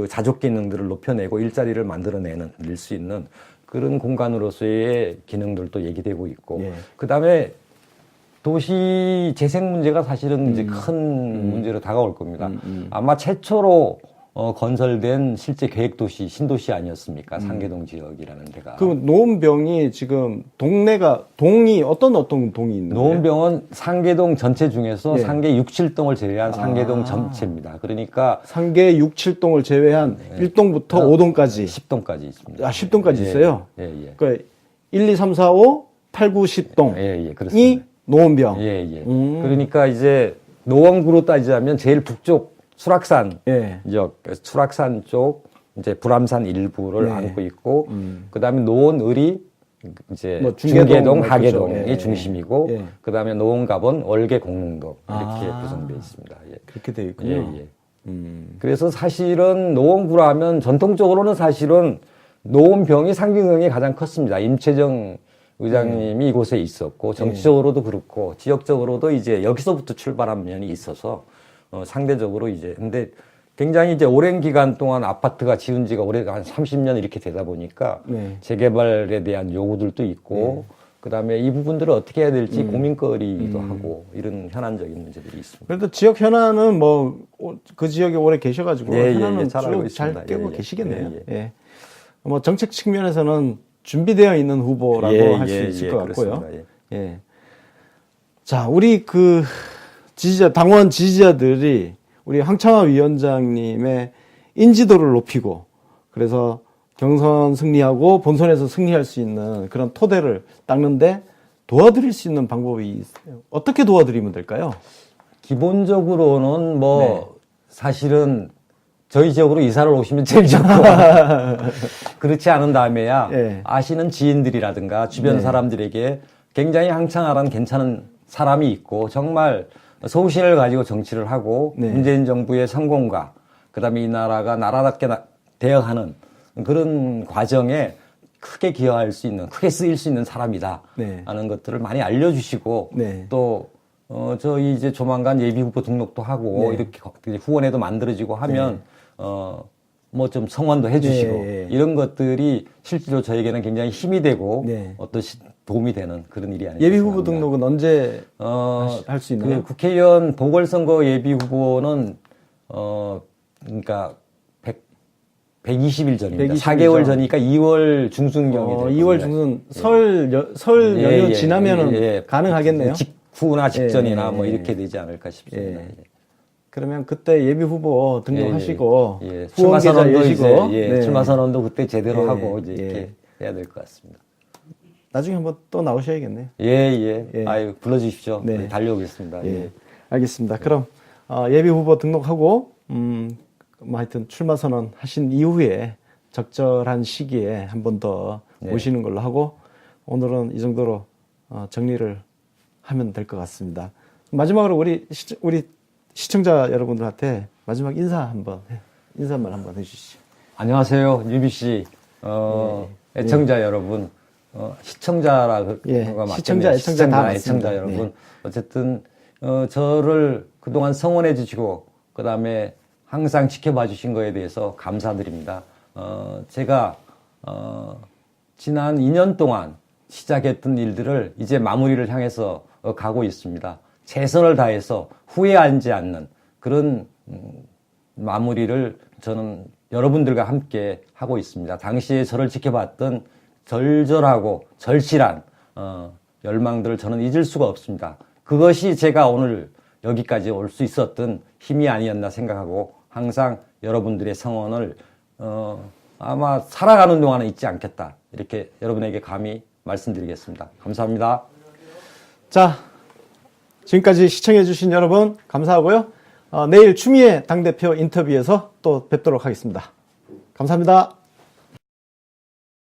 자족 기능들을 높여내고 일자리를 낼 수 있는 그런 공간으로서의 기능들도 얘기되고 있고, 그 다음에 도시 재생 문제가 사실은 이제 큰 문제로 다가올 겁니다. 아마 최초로 건설된 실제 계획도시, 신도시 아니었습니까? 상계동 지역이라는 데가. 그 노원병이 지금 동이 어떤 동이 있는 거예요? 노원병은 상계동 전체 중에서 상계 6, 7동을 제외한 상계동 전체입니다. 그러니까 상계 6, 7동을 제외한 1동부터 5동까지 10동까지 있습니다. 10동까지 있어요? 예, 예. 그러니까 1, 2, 3, 4, 5, 8, 9, 10동이 예, 그렇습니다. 노원병. 예, 예. 그러니까 이제 노원구로 따지자면 제일 북쪽 수락산, 수락산 쪽 이제 불암산 일부를 안고 있고, 그 다음에 노원, 의리, 이제 뭐 중계동, 그렇죠. 하계동이 중심이고, 그 다음에 노원, 갑원, 월계, 공릉동 이렇게 구성되어 있습니다. 예. 그렇게 되어 있군요. 예, 예. 그래서 사실은 노원구라 하면 전통적으로는 사실은 노원병이 상징성이 가장 컸습니다. 임채정 의장님이 이곳에 있었고, 정치적으로도 그렇고, 지역적으로도 이제 여기서부터 출발한 면이 있어서, 상대적으로 이제, 근데 굉장히 이제 오랜 기간 동안 아파트가 지은 지가 한 30년 이렇게 되다 보니까, 재개발에 대한 요구들도 있고, 그 다음에 이 부분들을 어떻게 해야 될지 고민거리이기도 하고, 이런 현안적인 문제들이 있습니다. 그래도 지역 현안은 뭐, 그 지역에 오래 계셔가지고, 현안은 잘 알고 잘 있습니다. 깨고 계시겠네요. 뭐, 정책 측면에서는 준비되어 있는 후보라고 할 수 있을 것 같고요. 예. 자, 우리 당원 지지자들이 우리 황창화 위원장님의 인지도를 높이고, 그래서 경선 승리하고 본선에서 승리할 수 있는 그런 토대를 닦는데 도와드릴 수 있는 방법이 있어요. 어떻게 도와드리면 될까요? 기본적으로는 사실은 저희 지역으로 이사를 오시면 제일 좋고 그렇지 않은 다음에야 아시는 지인들이라든가 주변 사람들에게 굉장히 황창화란 괜찮은 사람이 있고 정말 소신을 가지고 정치를 하고 문재인 정부의 성공과 그다음에 이 나라가 나라답게 대응하는 그런 과정에 크게 기여할 수 있는, 크게 쓰일 수 있는 사람이다 하는 것들을 많이 알려주시고 또 저희 이제 조만간 예비후보 등록도 하고 이렇게 후원회도 만들어지고 하면 뭐 좀 성원도 해주시고 이런 것들이 실제로 저에게는 굉장히 힘이 되고 어떤 도움이 되는 그런 일이 아닐까. 예비후보 등록은 언제 할 수 있나요? 그 국회의원 보궐선거 예비후보는 그러니까 120일 전입니다. 4개월 전이니까 2월 중순경에 2월 중순 설 연휴 지나면은 가능하겠네요. 직후나 직전이나 뭐 이렇게 되지 않을까 싶습니다. 그러면 그때 예비 후보 등록하시고 출마 후원 계좌 선언도 여시고 출마 선언도 그때 제대로 하고 이제 이렇게 해야 될 것 같습니다. 나중에 한번 또 나오셔야겠네요. 아유 불러주십시오. 달려오겠습니다. 알겠습니다. 그럼 예비 후보 등록하고 뭐 하여튼 출마 선언 하신 이후에 적절한 시기에 한 번 더 모시는 걸로 하고 오늘은 이 정도로 정리를 하면 될 것 같습니다. 마지막으로 우리 시청자 여러분들한테 마지막 인사말 한번 해주시죠. 안녕하세요, 유비 씨, 애청자 여러분, 시청자라 애청자 여러분. 어쨌든 저를 그동안 성원해 주시고 그 다음에 항상 지켜봐 주신 거에 대해서 감사드립니다. 제가 지난 2년 동안 시작했던 일들을 이제 마무리를 향해서 가고 있습니다. 최선을 다해서 후회하지 않는 그런 마무리를 저는 여러분들과 함께 하고 있습니다. 당시에 저를 지켜봤던 절절하고 절실한 열망들을 저는 잊을 수가 없습니다. 그것이 제가 오늘 여기까지 올 수 있었던 힘이 아니었나 생각하고 항상 여러분들의 성원을 아마 살아가는 동안은 잊지 않겠다. 이렇게 여러분에게 감히 말씀드리겠습니다. 감사합니다. 자, 지금까지 시청해주신 여러분 감사하고요. 내일 추미애 당대표 인터뷰에서 또 뵙도록 하겠습니다. 감사합니다.